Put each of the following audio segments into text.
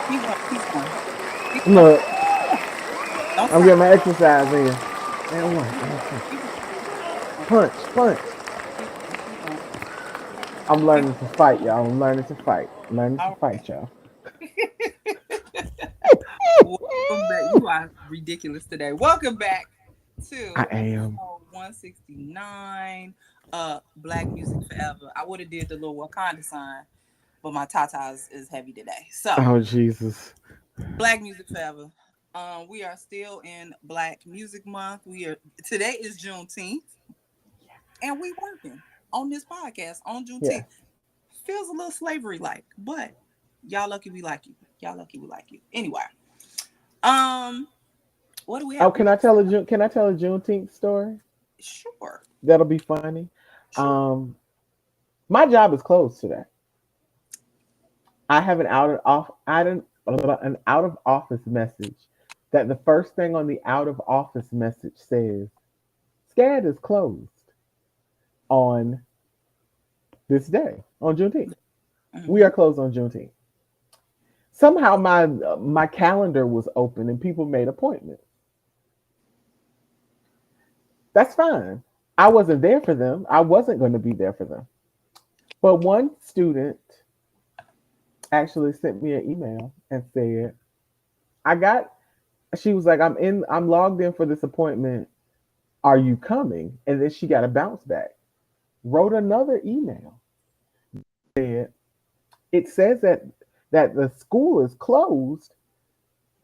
Keep going. Keep going. Look, Don't I'm stop. getting my exercise in. And one, Keep and going. two. Keep going. Keep going. Punch, punch. Keep going. Keep going. I'm Keep learning to fight, y'all. I'm learning to fight. Learning to All right. fight, y'all. Welcome back. You are ridiculous today. Welcome back I to am. episode 169 Black Music Forever. I would have did the little Wakanda sign, but my tata is heavy today. So Oh, Jesus. Black Music Forever. We are still in Black Music Month. We are Today is Juneteenth, and we working on this podcast on Yeah. Juneteenth. Feels a little slavery like, but y'all lucky we like you. Y'all lucky we like you. Anyway, um, what do we Oh, have? We got Can I tell a Juneteenth story? sure, That'll be funny. sure. Um, my job is closed today. I have an out of office message that the first thing on the out of office message says SCAD is closed on this day on Juneteenth. We Mm-hmm. are closed on Juneteenth. Somehow my calendar was open and people made appointments. That's fine. I wasn't there for them. I wasn't going to be there for them. But one student actually sent me an email and said, I got she was like, I'm logged in for this appointment. Are you coming? And then she got a bounce back. Wrote another email. Said, it says that the school is closed,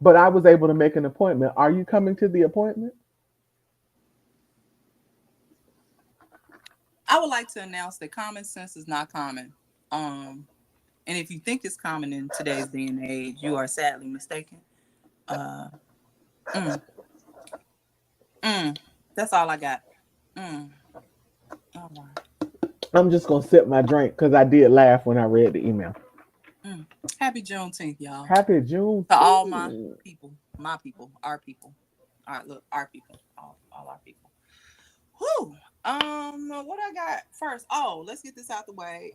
but I was able to make an appointment. Are you coming to the appointment? I would like to announce that common sense is not common. And if you think it's common in today's day and age, you are sadly mistaken. Uh, mm, mm, that's all I got. Mm, all right. I'm just gonna sip my drink because I did laugh when I read the email. Mm. Happy Juneteenth, y'all. Happy To all my Juneteenth. people, our people. All right, look, our people, all our people. Whew. What I got first? Oh, let's get this out the way.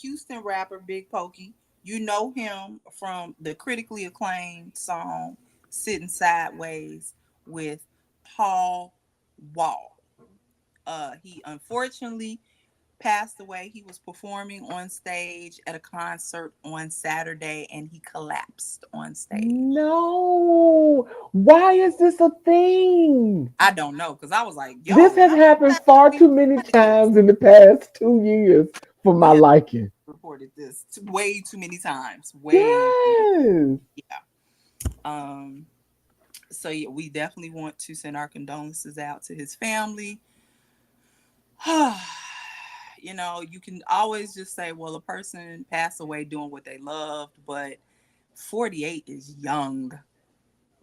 Houston rapper Big Pokey. You know him from the critically acclaimed song "Sitting Sideways" with Paul Wall. He unfortunately passed away. He was performing on stage at a concert on Saturday, and he collapsed on stage. No. Why is this a thing? I don't know because I was like, This "Yo, has how happened fast far we too many reported this?" times in the past 2 years for my We have liking. reported this way too many times. Way too many. Yes. Yeah. Um. So yeah, we definitely want to send our condolences out to his family. You can always just say, well, a person passed away doing what they loved, but 48 is young.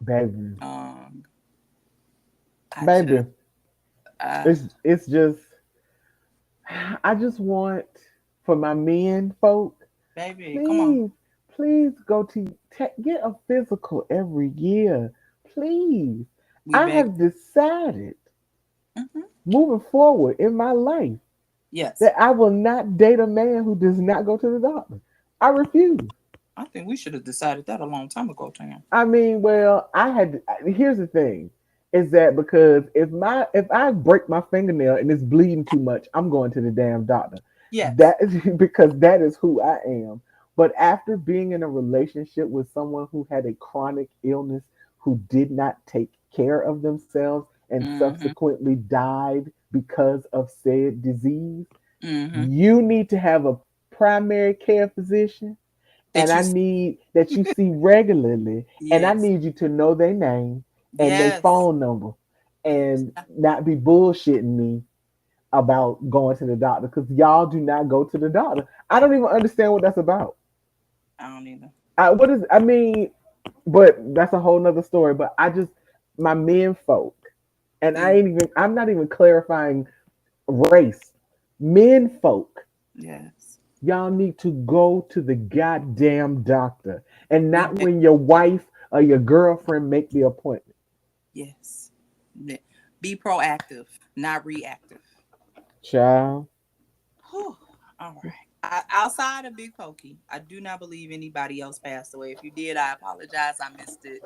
Baby. Um, I Baby. just, uh, It's just I just want for my men folk, baby, come on. please, please go to get a physical every year. Please. We I beg. have decided Hmm. moving forward in my life Yes. that I will not date a man who does not go to the doctor. I refuse. I think we should have decided that a long time ago, Tam. I mean, well, here's the thing is that because if I break my fingernail and it's bleeding too much, I'm going to the damn doctor. Yes. That is because that is who I am. But after being in a relationship with someone who had a chronic illness who did not take care of themselves and Mm-hmm. subsequently died because of said disease, Mm-hmm. you need to have a primary care physician and That you I see. need that you see regularly, and I Yes. need you to know their name and their Yes. phone number, and not be bullshitting me about going to the doctor because y'all do not go to the doctor. I don't even understand what that's about. I don't either. What is? I mean, but that's a whole nother story. But I just my men folk, and I Mm. ain't even. I'm not even clarifying race. Men folk, Yes. y'all need to go to the goddamn doctor and We not beg. when your wife or your girlfriend make the appointment. Yes. Be proactive, not reactive. Child. Whew. All right. outside of Big Pokey, I do not believe anybody else passed away. If you did, I apologize. I missed it.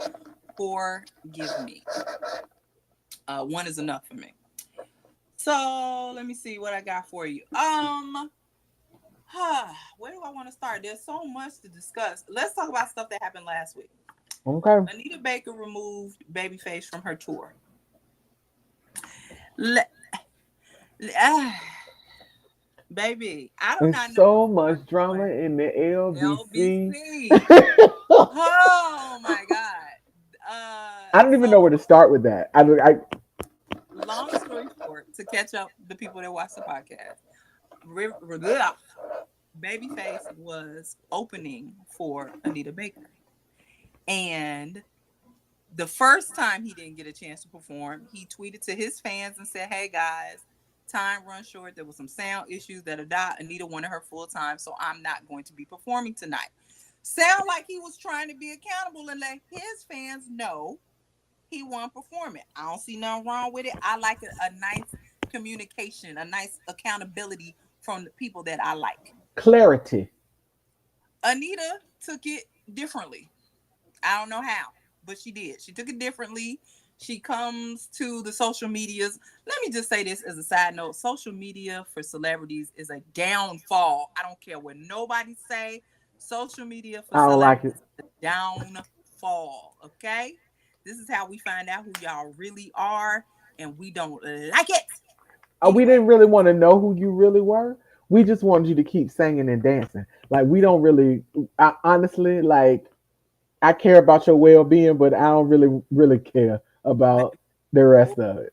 Forgive me. One is enough for me. So let me see what I got for you. Where do I want to start? There's so much to discuss. Let's talk about stuff that happened last week. Okay. Anita Baker removed Babyface from her tour. Le- ah, baby, I do And not know what so the fuck much is drama going. in the LBC. LBC. Oh my god. I don't even know where to So start with that. long story short, to catch up the people that watch the podcast, Babyface was opening for Anita Baker, and the first time he didn't get a chance to perform, he tweeted to his fans and said, "Hey guys, time runs short. There was some sound issues that are died. Anita wanted her full time, so I'm not going to be performing tonight." Sound like he was trying to be accountable and let his fans know he wasn't performing. I don't see nothing wrong with it. I like a nice communication, a nice accountability from the people that I like. Clarity. Anita took it differently. I don't know how, but she did. She took it differently. She comes to the social medias. Let me just say this as a side note. Social media for celebrities is a downfall. I don't care what nobody say. Social media for I don't like celebrities it. is a downfall. Okay? This is how we find out who y'all really are, and we don't like it. We Anyway, didn't really want to know who you really were. We just wanted you to keep singing and dancing. Like we don't really, honestly, like I care about your well being, but I don't really care about the rest of it.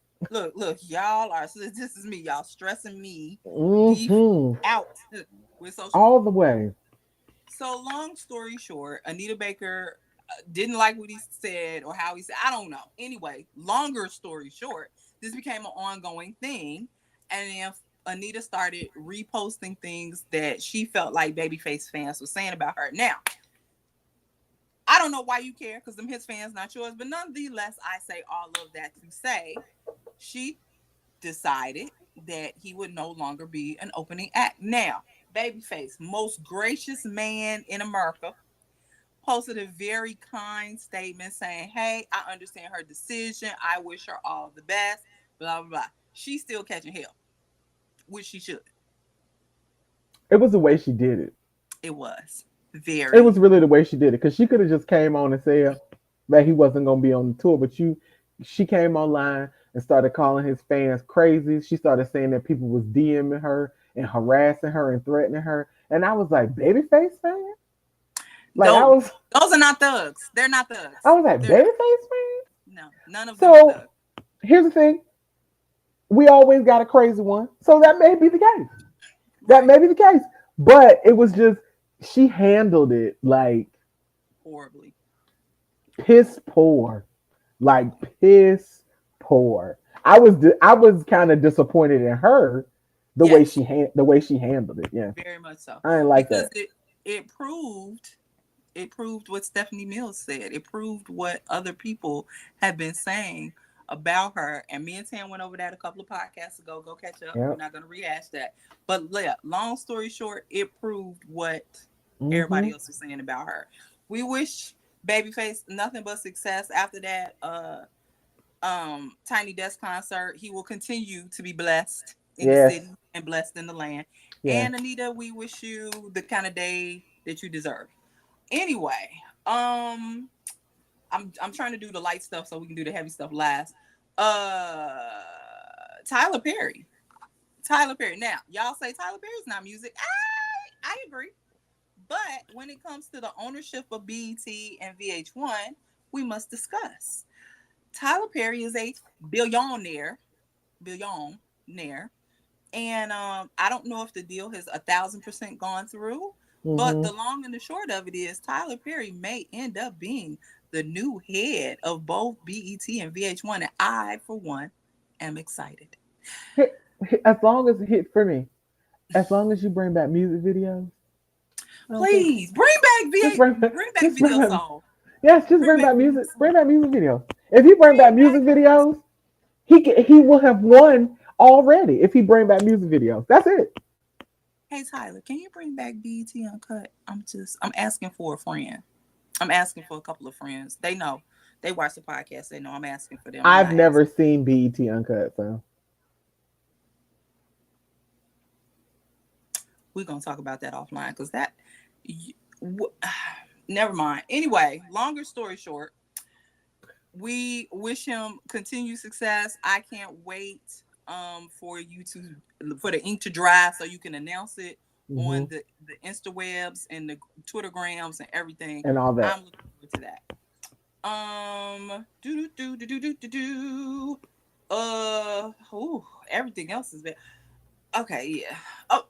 look, y'all are. So this is me. Y'all stressing me deep Hmm. out with social All media. the way. So long story short, Anita Baker didn't like what he said or how he said. I don't know. Anyway, longer story short, this became an ongoing thing, and then Anita started reposting things that she felt like Babyface fans were saying about her. Now, I don't know why you care because them his fans, not yours. But nonetheless, I say all of that to say she decided that he would no longer be an opening act. Now, Babyface, most gracious man in America, posted a very kind statement saying, "Hey, I understand her decision. I wish her all the best." Blah blah blah. She's still catching hell, which she should. It was the way she did it. It was It very was really the way she did it because she could have just came on and said that he wasn't gonna be on the tour, but she came online and started calling his fans crazy. She started saying that people was DMing her and harassing her and threatening her, and I was like, babyface fan, like those. Those are not thugs. They're not I thugs. was like They're not. babyface fan. No, none of them are So thugs. here's the thing: we always got a crazy one, so that may be the case. That Right. may be the case, but it was just she handled it like Horribly. piss poor, like piss poor. I was kind of disappointed in her Yes. the way she handled it. Yeah, Very much so. I didn't like Because that. it proved what Stephanie Mills said. It proved what other people have been saying about her. And me and Tam went over that a couple of podcasts ago. Go catch up. We're Yep. not going to rehash that. But yeah, long story short, it proved what everybody Mhm. else was saying about her. We wish Babyface nothing but success after that Tiny Desk concert. He will continue to be blessed in the Yes. city and blessed in the land. Yes. And Anita, we wish you the kind of day that you deserve. Anyway, um, I'm trying to do the light stuff so we can do the heavy stuff last. Uh, Tyler Perry. Tyler Perry. Now, y'all say Tyler Perry's not music. I agree. But when it comes to the ownership of BET and VH1, we must discuss. Tyler Perry is a billionaire, billionaire, and I don't know if the deal has 1,000% gone through, but Mhm. the long and the short of it is Tyler Perry may end up being the new head of both BET and VH1, and I, for one, am excited. As long as it hit for me, as long as you bring back music videos, I don't care. Please bring back Just VH, bring back just bring Video back. Soul, Yes, just bring bring back back Video music. Bring Soul, back music videos. If he bring back bring back music Video videos, Soul. he will have won already. If he bring back music videos, that's it. Hey Tyler, can you bring back BET Uncut? I'm asking for a friend. I'm asking for a couple of friends. They know. They watch the podcast. They know I'm asking for them. I'm I've not asking. never seen BET Uncut, so We're gonna talk about that offline because that. Never mind. Anyway, longer story short, we wish him continued success. I can't wait for you to for the ink to dry so you can announce it hmm on the Instawebs and the Twittergrams and everything. and all I'm that. looking forward to that. Do do do do do do do. Everything else is bad. Okay, yeah. Oh,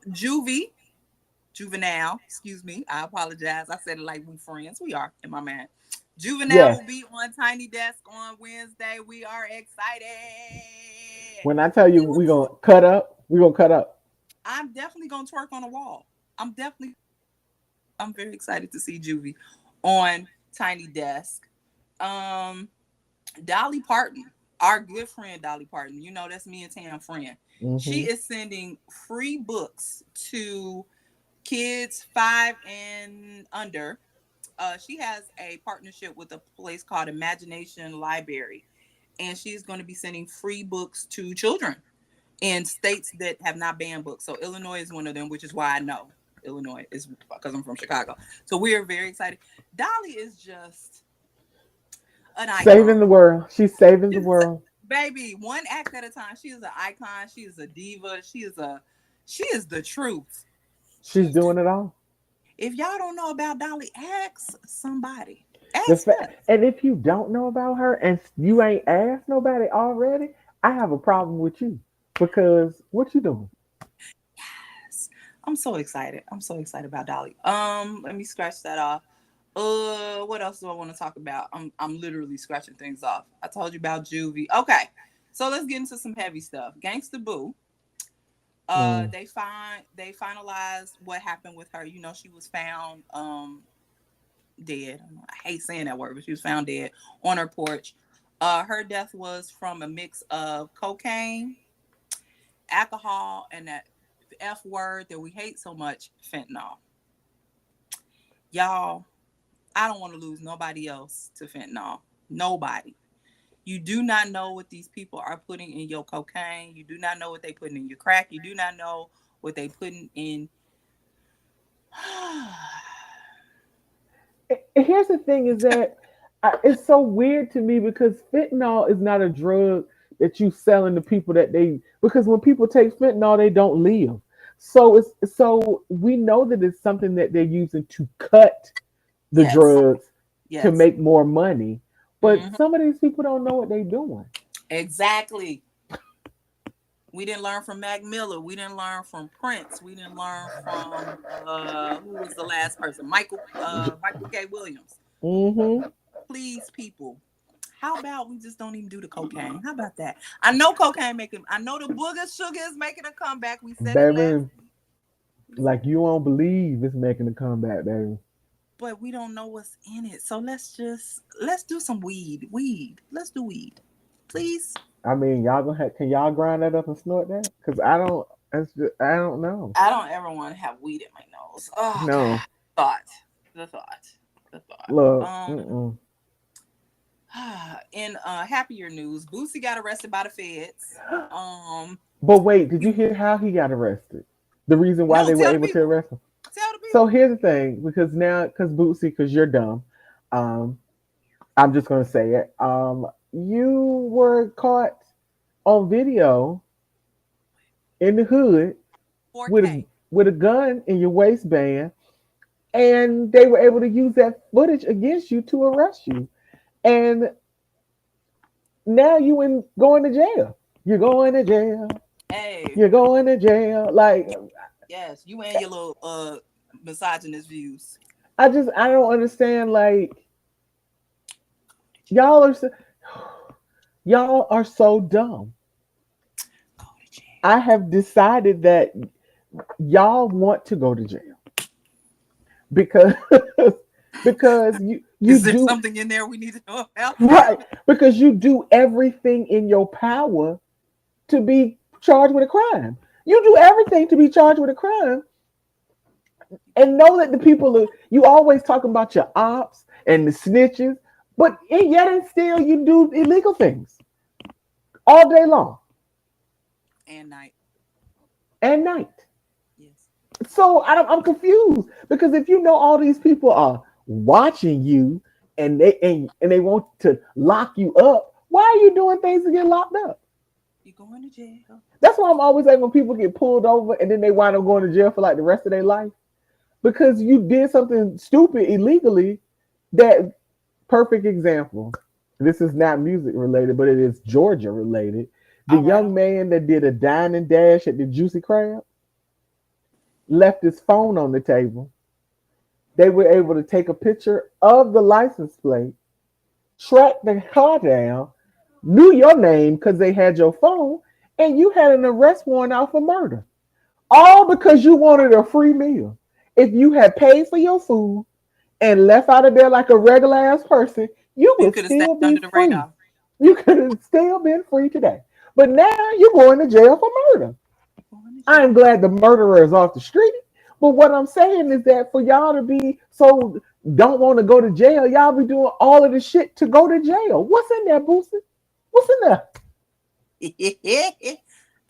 Juvenile, excuse me. I apologize. I said it like we friends. We are in my mind. Juvenile Yes. will be on Tiny Desk on Wednesday. We are excited. When I tell you Woo! we gonna cut up. I'm definitely gonna twerk on a wall. I'm very excited to see Juvie on Tiny Desk. Um, Dolly Parton, our good friend Dolly Parton. You know that's me and Tam friend. She hmm is sending free books to kids 5 and under. She has a partnership with a place called Imagination Library, and she's going to be sending free books to children in states that have not banned books. So Illinois is one of them, which is why I know Illinois is because I'm from Chicago. So we're very excited. Dolly is just an Saving icon. the world. She's saving the She's world. baby, one act at a time. She is an icon. She is a diva. She is the truth. She's She's the, doing it all. if y'all don't know about Dolly, ask somebody. The Ask fa- us. and if you don't know about her and you ain't asked nobody already, I have a problem with you because what you doing? Yes. I'm so excited. I'm so excited about Dolly. Let me scratch that off. What else do I want to talk about? I'm literally scratching things off. I told you about Juvie. Okay. So let's get into some heavy stuff. Gangsta Boo. Mm, They finalized what happened with her. You know, she was found dead. I hate saying that word, but she was found dead on her porch. Her death was from a mix of cocaine, alcohol, and that F word that we hate so much, fentanyl. Y'all, I don't want to lose nobody else to fentanyl. Nobody. You do not know what these people are putting in your cocaine. You do not know what they putting in your crack. You do not know what they putting in. Here's the thing: is that it's so weird to me because fentanyl is not a drug that you selling to people that they because when people take fentanyl they don't live. So we know that it's something that they're using to cut the Yes, drugs to yes, make more money. But hmm some of these people don't know what they're doing. exactly. We didn't learn from Mac Miller. We didn't learn from Prince. We didn't learn from who was the last person? Michael K. Williams. Mm-hmm. Please, people. How about we just don't even do the cocaine? How about that? I know cocaine making. I know the booger sugar is making a comeback. We said it last Baby, week. like you won't believe it's making a comeback, baby. But we don't know what's in it. So let's do some weed. Weed. Let's do weed, please. I mean, y'all gonna have, can y'all grind that up and snort that? Cause I don't. I don't know. I don't ever want to have weed in my nose. Oh No, God, thought, the thought, the thought. look. Mm-mm. In happier news, Boosie got arrested by the feds. Um, But wait, did you hear how he got arrested? The reason why no, they were tell the able to people. arrest him. Tell the So people. here's the thing, because now, because Bootsy, because you're dumb, um, I'm just gonna say it. You were caught on video in the hood with a 4K. gun in your waistband, and they were able to use that footage against you to arrest you. And now you in going to jail. You're going to jail. Hey, You're going to jail. Like yes, you and your little misogynist views. I don't understand. Like y'all are so, y'all are so dumb. Go to jail. I have decided that y'all want to go to jail because because you Is there do something in there we need to know about? right because you do everything in your power to be charged with a crime. You do everything to be charged with a crime, and know that the people are, you always talking about your ops and the snitches, but yet and still you do illegal things all day long And night. and night. Yes. So I'm confused because if you know all these people are watching you and they want to lock you up, why are you doing things to get locked up? You going to jail. That's why I'm always like when people get pulled over and then they wind up going to jail for like the rest of their life because you did something stupid illegally. That perfect example. This is not music related, but it is Georgia related. The All right. young man that did a dine and dash at the Juicy Crab left his phone on the table. They were able to take a picture of the license plate, track the car down, knew your name because they had your phone, and you had an arrest warrant out for murder. All because you wanted a free meal. If you had paid for your food and left out of there like a regular ass person, you You would could have stayed still be under the free. radar. You could have still been free today. But now you're going to jail for murder. You going to I'm jail. glad the murderer is off the street. But what I'm saying is that for y'all to be so don't want to go to jail, y'all be doing all of the shit to go to jail. What's in there, Boosie? What's in there?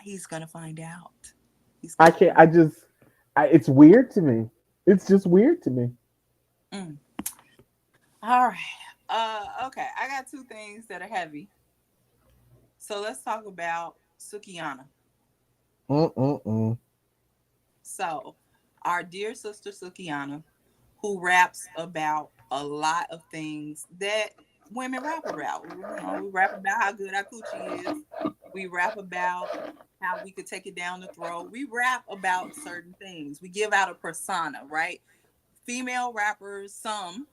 He's gonna find out. He's I gonna can't. find. It's weird to me. It's just weird to me. Mm. All right. Okay. I got two things that are heavy. So let's talk about Sukiana. Mm-mm-mm. So, our dear sister Sukiana, who raps about a lot of things that women rap about. We rap about how good our coochie is. We rap about how we could take it down the throat. We rap about certain things. We give out a persona, right? Female rappers, some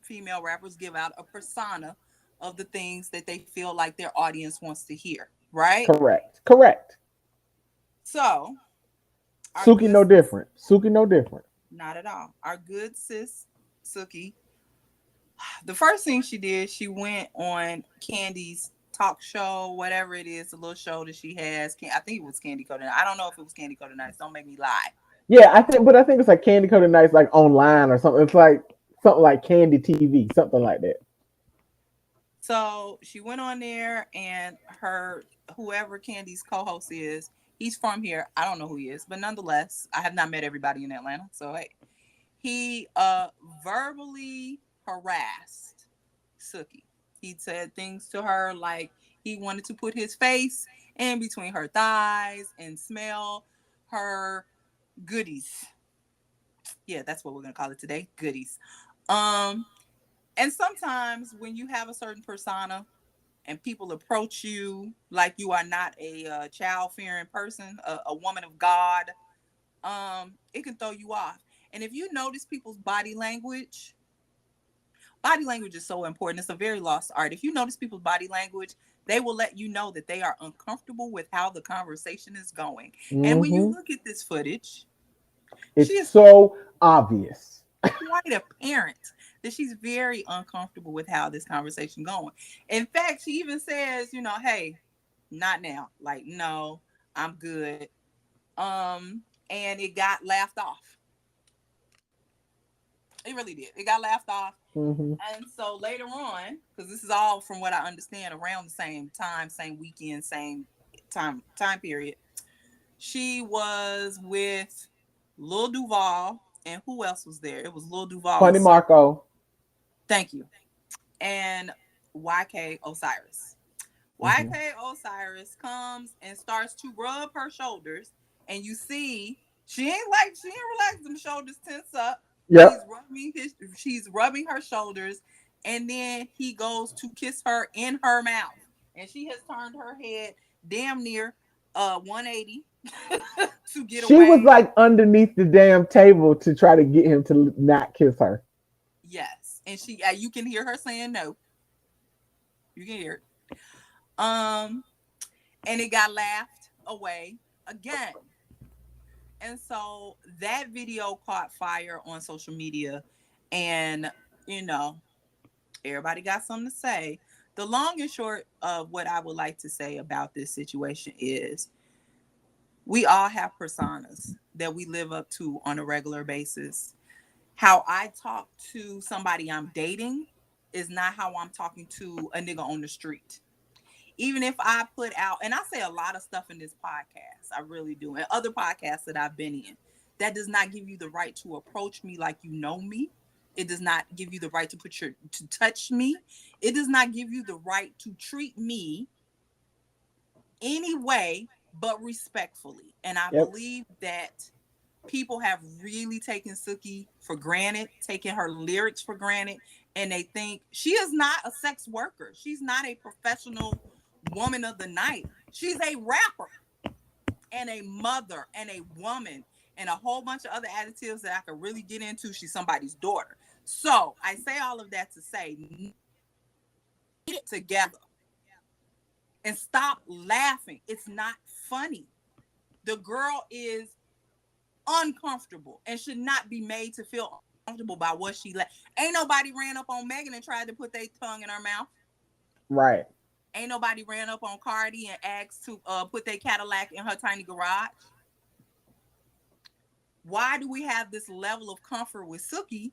female rappers give out a persona of the things that they feel like their audience wants to hear, right? Correct. Correct. So, our Suki good no sis, different. Suki no different. not at all. Our good sis, Suki, the first thing she did, she went on Candy's talk show, whatever it is, the little show that she has. I think it was Candy Coated. I don't know if it was Candy Coated Nights. Don't make me lie. Yeah, I think it's like Candy Coated Nights, like online or something. It's like something like Candy TV, something like that. So she went on there, and her whoever Candy's co-host is, he's from here. I don't know who he is, but nonetheless, I have not met everybody in Atlanta. So hey, he verbally harassed Suki. He said things to her like he wanted to put his face in between her thighs and smell her goodies. Yeah, that's what we're gonna call it today, goodies. Um, and sometimes when you have a certain persona and people approach you like you are not a child fearing person, a woman of God, it can throw you off. And if you notice people's body language is so important. It's a very lost art. If you notice people's body language, they will let you know that they are uncomfortable with how the conversation is going. And when you Hmm. look at this footage, she It's is so obvious. quite apparent that she's very uncomfortable with how this conversation going. In fact, she even says, hey, not now. Like, no, I'm good. And it got laughed off. It really did. It got laughed off. Hmm. And so later on, because this is all from what I understand around the same time, same weekend, same time period, she was with Lil Duval, and who else was there? It was Lil Duval and Funny Marco. thank you, and YK Osiris. Hmm. YK Osiris comes and starts to rub her shoulders, and you see she ain't relaxed. Them shoulders tense up. Yep. She's rubbing her shoulders, and then he goes to kiss her in her mouth, and she has turned her head damn near 180 to get She was away. like underneath the damn table to try to get him to not kiss her. Yes, and you can hear her saying no. You can hear it. And it got laughed away again. And so that video caught fire on social media, and you know, everybody got something to say. The long and short of what I would like to say about this situation is we all have personas. that we live up to on a regular basis. How I talk to somebody I'm dating is not how I'm talking to a nigga on the street. Even if I put out, and I say a lot of stuff in this podcast, I really do, and other podcasts that I've been in, that does not give you the right to approach me like you know me. It does not give you the right to touch me. It does not give you the right to treat me any way but respectfully. And I Yep. believe that people have really taken Suki for granted, taken her lyrics for granted, and they think she is not a sex worker. She's not a professional woman of the night. She's a rapper and a mother and a woman and a whole bunch of other additives that I could really get into. She's somebody's daughter. So I say all of that to say, get it together and stop laughing. It's not funny. The girl is uncomfortable and should not be made to feel uncomfortable by what she let. Ain't nobody ran up on Megan and tried to put their tongue in her mouth. Right. Ain't nobody ran up on Cardi and asked to put their Cadillac in her tiny garage. Why do we have this level of comfort with Suki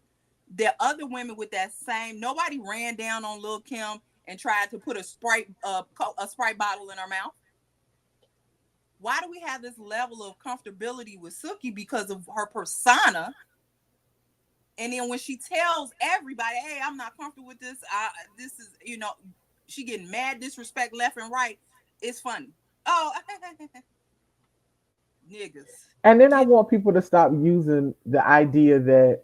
that other women with that same? Nobody ran down on Lil Kim and tried to put a Sprite bottle in her mouth. Why do we have this level of comfortability with Suki because of her persona? And then when she tells everybody, "Hey, I'm not comfortable with this. This is, she getting mad disrespect left and right." It's funny. Oh, niggas, And then I get want people to stop using the idea that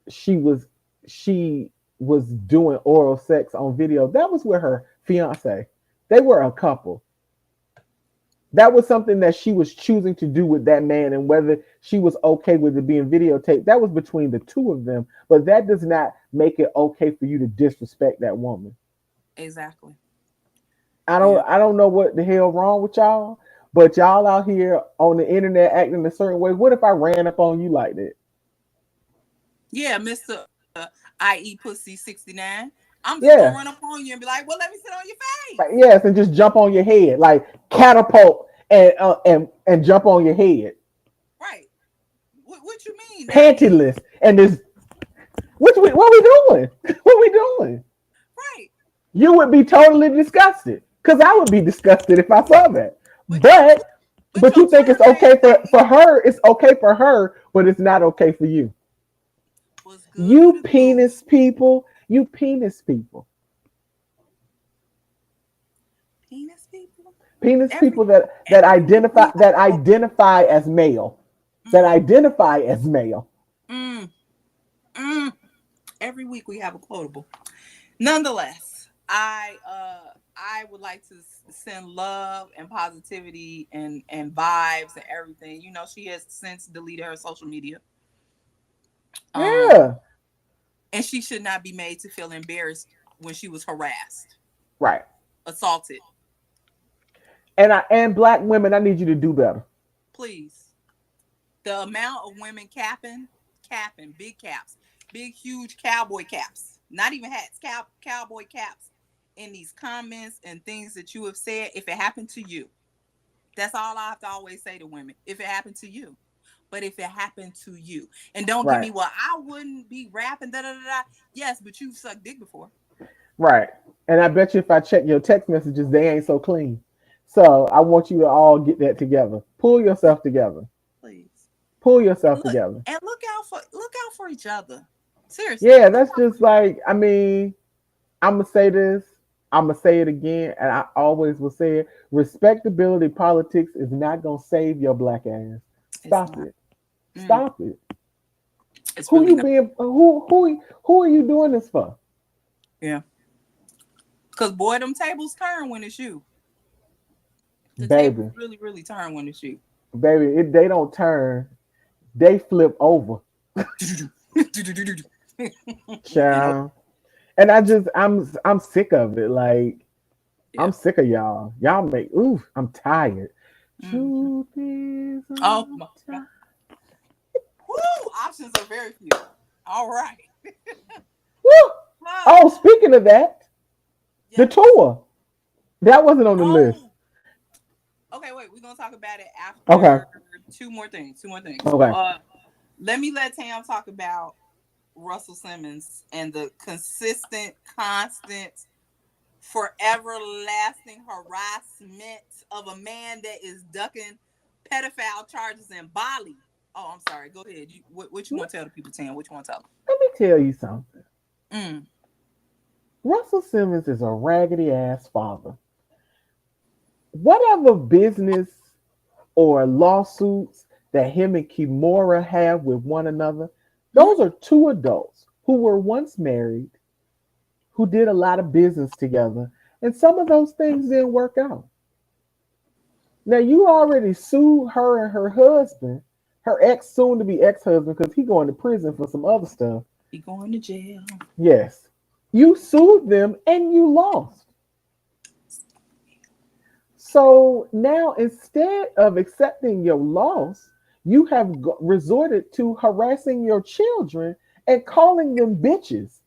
she was she was doing oral sex on video. That was with her fiance. They were a couple. That was something that she was choosing to do with that man, and whether she was okay with it being videotaped, that was between the two of them. But that does not make it okay for you to disrespect that woman. exactly. I Yeah, don't I don't know what the hell wrong with y'all, but y'all out here on the internet acting a certain way. What if I ran up on you like that? yeah, Mister I.E. Pussy 69. I'm just gonna Yeah. run up on you and be like, "Well, let me sit on your Like, face." yes, and just jump on your head, like catapult and jump on your head, Right? What you mean now? pantyless, and this. What we doing? What we doing? Right? You would be totally disgusted, because I would be disgusted if I saw that. But your But but your you think it's Twitter name okay say for her? It's okay for her, but it's not okay for you. was good You with a Goof. penis people. You penis people. Penis people. Penis Every people that every week we have a quote. identify as male. That Mm, identify as male. mm, mm. Every week we have a quotable. Nonetheless, I would like to send love and positivity and vibes and everything. She has since deleted her social media. Um, Yeah. and she should not be made to feel embarrassed when she was harassed, Right. assaulted. And black women, I need you to do better. Please. The amount of women capping, big caps, big huge cowboy caps, not even hats, cowboy caps in these comments and things that you have said. If it happened to you, that's all I have to always say to women. If it happened to you, but if it happened to you, and don't give Right. me, well, I wouldn't be rapping, da da da da. Yes, but you've sucked dick before. Right. And I bet you if I check your text messages, they ain't so clean. So I want you to all get that together. Pull yourself together. Please. Pull And yourself look, together. and look out for each other. Seriously, Yeah, look that's out just for each other. like, I mean, I'm going to say this. I'm going to say it again. And I always will say it. Respectability politics is not going to save your black ass. It's Stop not. it. Mm, Stop it. it's Who really you not. being, who are you doing this for? Yeah. Cause boy, them tables turn when it's you. The tables Baby, really, really turn when it's you. they don't turn, they flip over. And oh, Child. And I'm sick of it. Like, I'm yeah. sick of y'all. Y'all make ooh, I'm tired. Mhm. Truth is Oh I'm my god. tired. Woo! Options are very few. All right. Woo! Ah, Oh, speaking of that, the yes. tour. That wasn't on the list. Oh. Okay, wait. We're gonna talk about it Okay. after Two more things. Two more things. Okay. Let me let Tam talk about Russell Simmons and the consistent, constant, forever lasting harassment of a man that is ducking pedophile charges in Bali. Oh, I'm sorry. Go ahead. What you want to tell the people, Tam? What you want to tell Let me tell you something. them? Russell Simmons is a raggedy ass father. Whatever business or lawsuits that him and Kimura have with one another, Mm. those are two adults who were once married, who did a lot of business together, and some of those things didn't work out. Now you already sued her and her husband, her ex soon to be ex husband, because he going to prison for some other stuff. He going to jail. Yes, you sued them and you lost. So now instead of accepting your loss, you have resorted to harassing your children and calling them bitches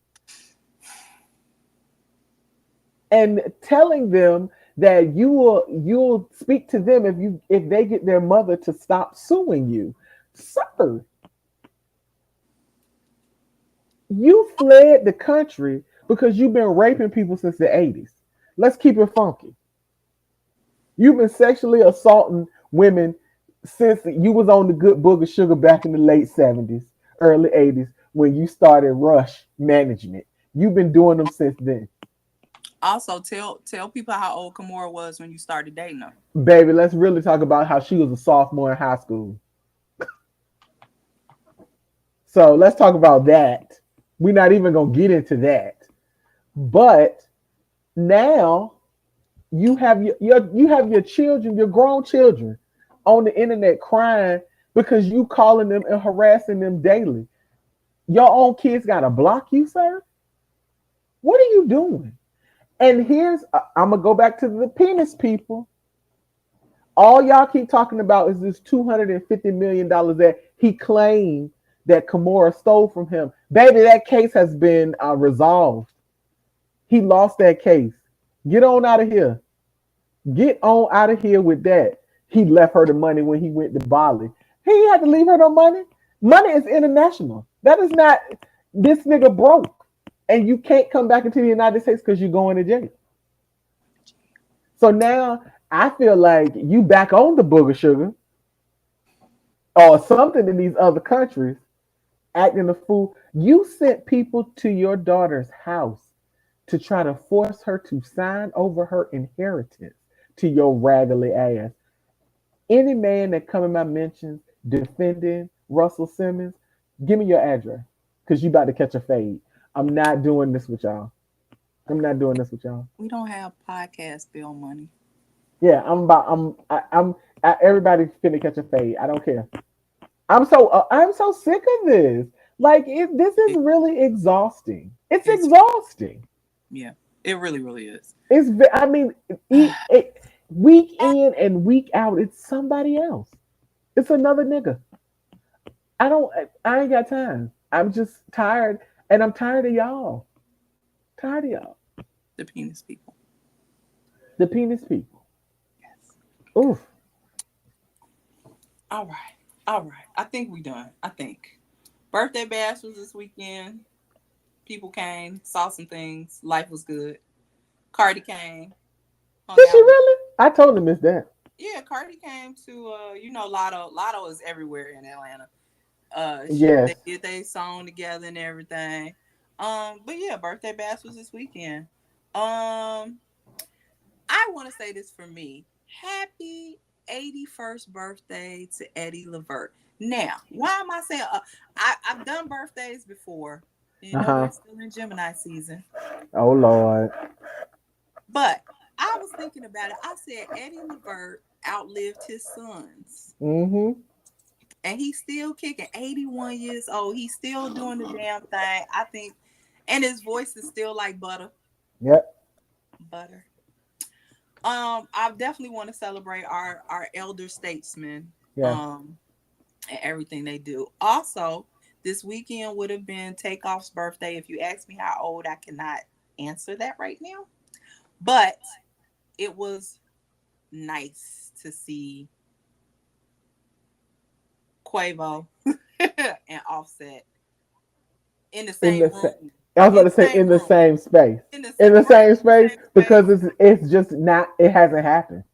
and telling them that you'll speak to them if they get their mother to stop suing you. Sir, you fled the country because you've been raping people since the 80s. Let's keep it funky. You've been sexually assaulting women since you was on the good book of sugar back in the late 70s, early 80s when you started Rush Management. You've been doing them since then. Also, tell people how old Kimura was when you started dating her. Baby, let's really talk about how she was a sophomore in high school. So let's talk about that. We're not even gonna get into that. But now you have your children, your grown children, on the internet crying because you calling them and harassing them daily. Your own kids gotta block you, sir. What are you doing? And here's I'm gonna go back to the penis people. All y'all keep talking about is this $250 million that he claimed that Kimura stole from him. Baby, that case has been resolved. He lost that case. Get on out of here. Get on out of here with that. He left her the money when he went to Bali. He had to leave her no money. Money is international. That is not this nigga broke. And you can't come back into the United States because you're going to jail. So now I feel like you back on the booger sugar or something in these other countries acting a fool. You sent people to your daughter's house to try to force her to sign over her inheritance to your raggedy ass. Any man that come in my mentions defending Russell Simmons, give me your address because you about to catch a fade. I'm not doing this with y'all. I'm not doing this with y'all. We don't have podcast bill money. Yeah, everybody's finna catch a fade. I don't care. I'm so sick of this. Like this is It, really exhausting. It's it's exhausting. yeah, it really, really is. I mean, week in and week out, it's somebody else. It's another nigga. I don't. I ain't got time. I'm just tired, and I'm tired of y'all. Tired of y'all. The penis people. The penis people. Yes. Oof. All right. All right. I think we done. I think. Birthday bash was this weekend. People came, saw some things. Life was good. Cardi came, hung Did she out with. really? I totally missed that. Yeah, Cardi came to Lotto. Lotto is everywhere in Atlanta. Yes. They did their song together and everything. But yeah, birthday bash was this weekend. Um, I want to say this for me. Happy 81st birthday to Eddie Levert. Now, why am I saying I've done birthdays before. You Uh know, we're huh. still in Gemini season. Oh Lord. But I was thinking about it. I said Eddie Levert outlived his sons. Mm-hmm. And he's still kicking 81 years old. He's still doing the damn thing. I think and his voice is still like butter. Yep. Butter. I definitely want to celebrate our elder statesmen Yeah. and everything they do. Also, this weekend would have been Takeoff's birthday. If you ask me how old, I cannot answer that right now. But it was nice to see Quavo and Offset in the In same the room. I was about In to the say same in the room. same space. In the In same the right same in the space same because space. it's just not. It hasn't happened.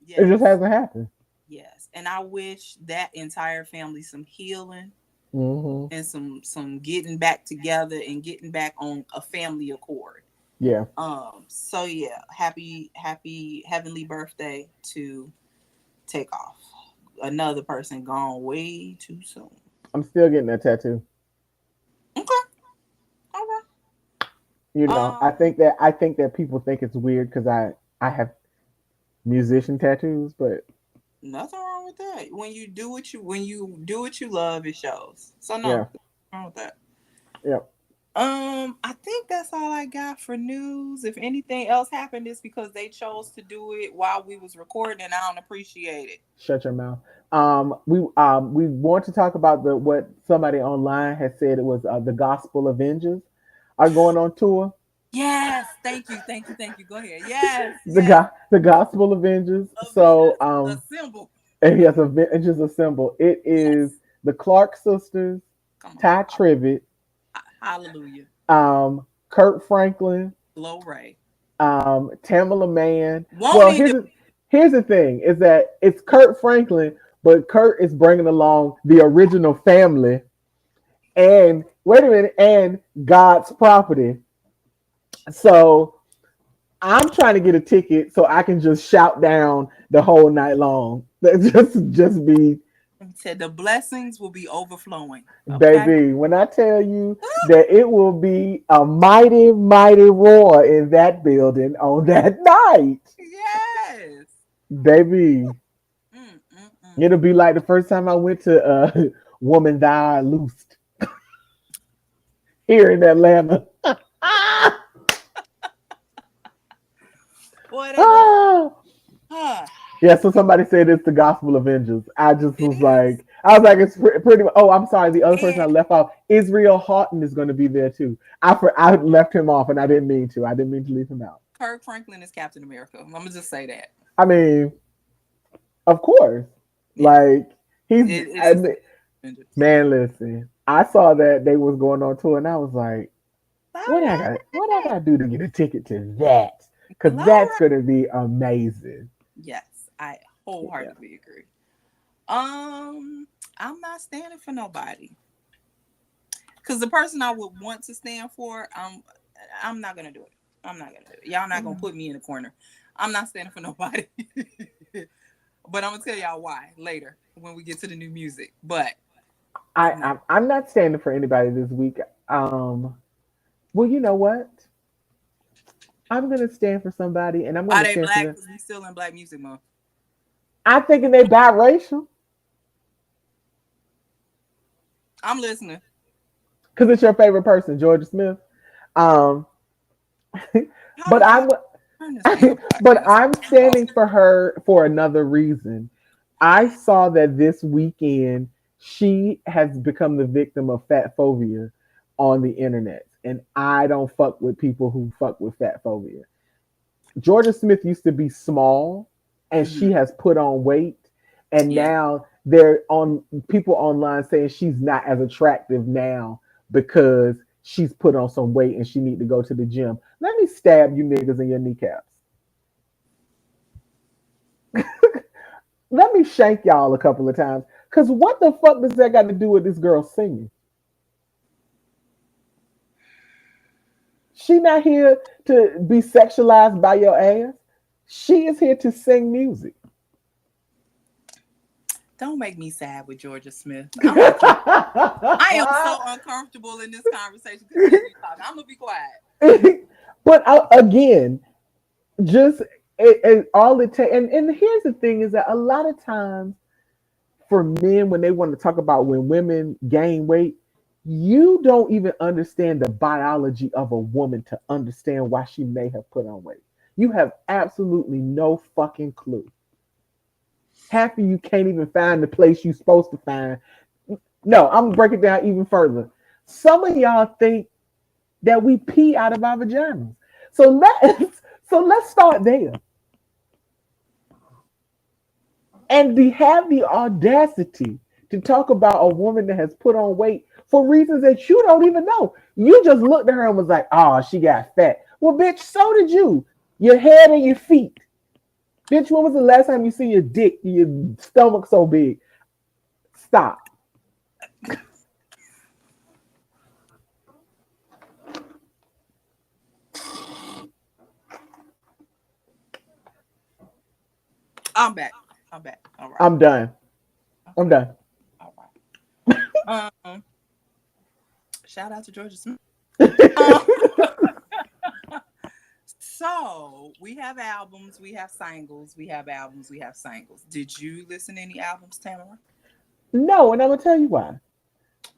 It just Yes. hasn't happened. Yes. And I wish that entire family some healing Hmm. and some getting back together and getting back on a family accord. Yeah, So yeah, happy heavenly birthday to Take Off. Another person gone way too soon. I'm still getting that tattoo. Okay. All right. You know, I think that people think it's weird because I have musician tattoos, but Nothing wrong with that. When you do what you love, it shows. So no, yeah, nothing wrong with that. yeah. I think that's all I got for news. If anything else happened, it's because they chose to do it while we was recording, and I don't appreciate it. Shut your mouth. We want to talk about the what somebody online has said it was the Gospel Avengers are going on tour. Yes, thank you. Go ahead. Yes. The Gospel Avengers. So Avengers assemble. and yes, Avengers Assemble. It is Yes. the Clark sisters, Come on. Ty Tribbett, Hallelujah. Kurt Franklin, Glory. Tamala Mann. Won't Well, he do? here's the thing: is that it's Kurt Franklin, but Kurt is bringing along the original family, and wait a minute, and God's property. So I'm trying to get a ticket so I can just shout down the whole night long. Just be Said the blessings will be overflowing. Okay. baby. When I tell you that it will be a mighty, mighty roar in that building on that night, Yes. baby. Mm, mm, mm. It'll be like the first time I went to Woman Thou Art Loosed here in Atlanta. Boy, they go. Ah. Huh. Yeah, so somebody said it's the Gospel Avengers. I just It was is. like, I was like, it's pretty. Oh, I'm sorry. The other person I And left off, Israel Houghton, is going to be there too. I left him off, and I didn't mean to. I didn't mean to leave him out. Kirk Franklin is Captain America. I'm gonna just say that. I mean, of course, Yeah. like he's. It is the Avengers. Man, listen, I saw that they was going on tour, and I was like, All right. what I got to do to get a ticket to that? Because that's Glory. going to be amazing. Yes, I Yeah. wholeheartedly agree. I'm not standing for nobody. Cause the person I would want to stand for, I'm not gonna do it. I'm not gonna do it. Y'all not gonna put me in the corner. I'm not standing for nobody. But I'm gonna tell y'all why later when we get to the new music. But I'm not. I'm not standing for anybody this week. Um, well, you know what? I'm gonna stand for somebody, and I'm Why gonna they stand for black? them. Cause we still in Black Music Month. I'm thinking they biracial I'm listening. because it's your favorite person, Georgia Smith. Um, How but did I I'm turn this damn but podcast? I'm standing for her for another reason. I saw that this weekend she has become the victim of fat phobia on the internet, and I don't fuck with people who fuck with fat phobia. Georgia Smith used to be small, and she Mm-hmm. has put on weight, and Yeah. now they're on people online saying she's not as attractive now because she's put on some weight and she need to go to the gym. Let me stab you niggas in your kneecaps. Let me shank y'all a couple of times. Cause what the fuck does that got to do with this girl singing? She not here to be sexualized by your ass. She is here to sing music. Don't make me sad with Georgia Smith. I'm gonna keep. I am so uncomfortable in this conversation. Continue talking. I'm gonna be quiet. But again, just all it takes. And here's the thing: is that a lot of times for men, when they want to talk about when women gain weight, you don't even understand the biology of a woman to understand why she may have put on weight. You have absolutely no fucking clue. Half of you can't even find the place you're supposed to find. No, I'm gonna break it down even further. Some of y'all think that we pee out of our vaginas. So let's start there. And have the audacity to talk about a woman that has put on weight for reasons that you don't even know. You just looked at her and was like, oh, she got fat. Well, bitch, so did you. Your head and your feet. Bitch, when was the last time you see your dick, your stomach so big? Stop. I'm back. I'm back. All right. I'm done. I'm Okay. done. All right. Shout out to Georgia Smith. Um, so we have albums, we have singles, we have albums, we have singles. Did you listen to any albums, Tamara? No, and I'm gonna tell you why.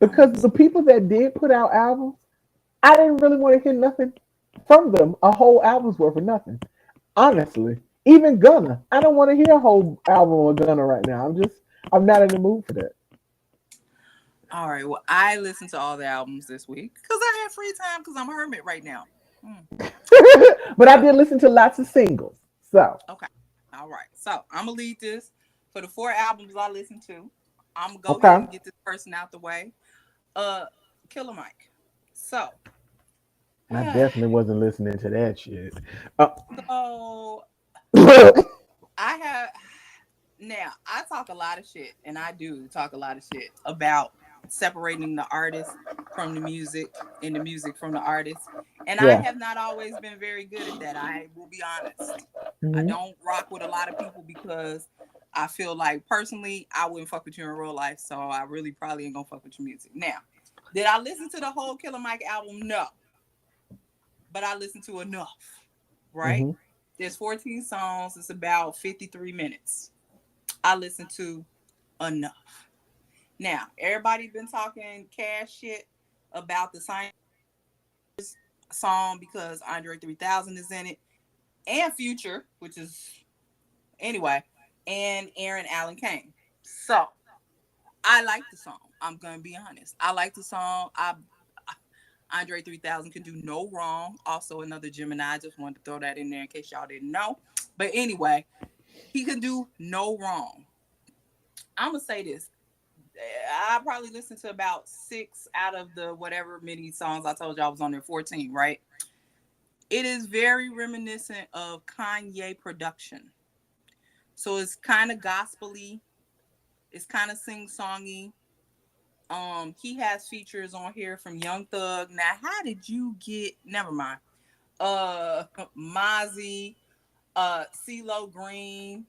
I'm Because the listening. people that did put out albums, I didn't really want to hear nothing from them. A whole album's worth of nothing. Honestly. Even Gunna. I don't want to hear a whole album of Gunna right now. I'm not in the mood for that. All right. Well, I listened to all the albums this week because I had free time because I'm a hermit right now. Hmm. But I So, did listen to lots of singles. So okay. All right. So I'm gonna lead this for the four albums I listened to. I'm gonna go ahead okay. and get this person out the way. Uh, Killer Mike. So, I definitely wasn't listening to that shit. Uh, so I have now I talk a lot of shit, and I do talk a lot of shit about separating the artist from the music and the music from the artist. And I yeah. have not always been very good at that. I will be honest. I Hmm. don't rock with a lot of people because I feel like personally I wouldn't fuck with you in real life, so I really probably ain't gonna fuck with your music. Now, did I listen to the whole Killer Mike album? No, but I listened to enough. Right? Hmm. There's 14 songs. It's about 53 minutes. I listened to enough. Now, everybody been talking cash shit about the Science song because Andre 3000 is in it, and Future, which is anyway, and Aaron Allen Kane. So I like the song. I'm gonna be honest. I like the song. Andre 3000 can do no wrong. Also, another Gemini. I just wanted to throw that in there in case y'all didn't know. But anyway, he can do no wrong. I'm gonna say this. I probably listened to about 6 out of the whatever many songs I told you I was on there, 14, right? It is very reminiscent of Kanye production. So it's kind of gospely, it's kind of sing-songy. He has features on here from Young Thug. Now, how did you get never mind. Mozzie, CeeLo Green,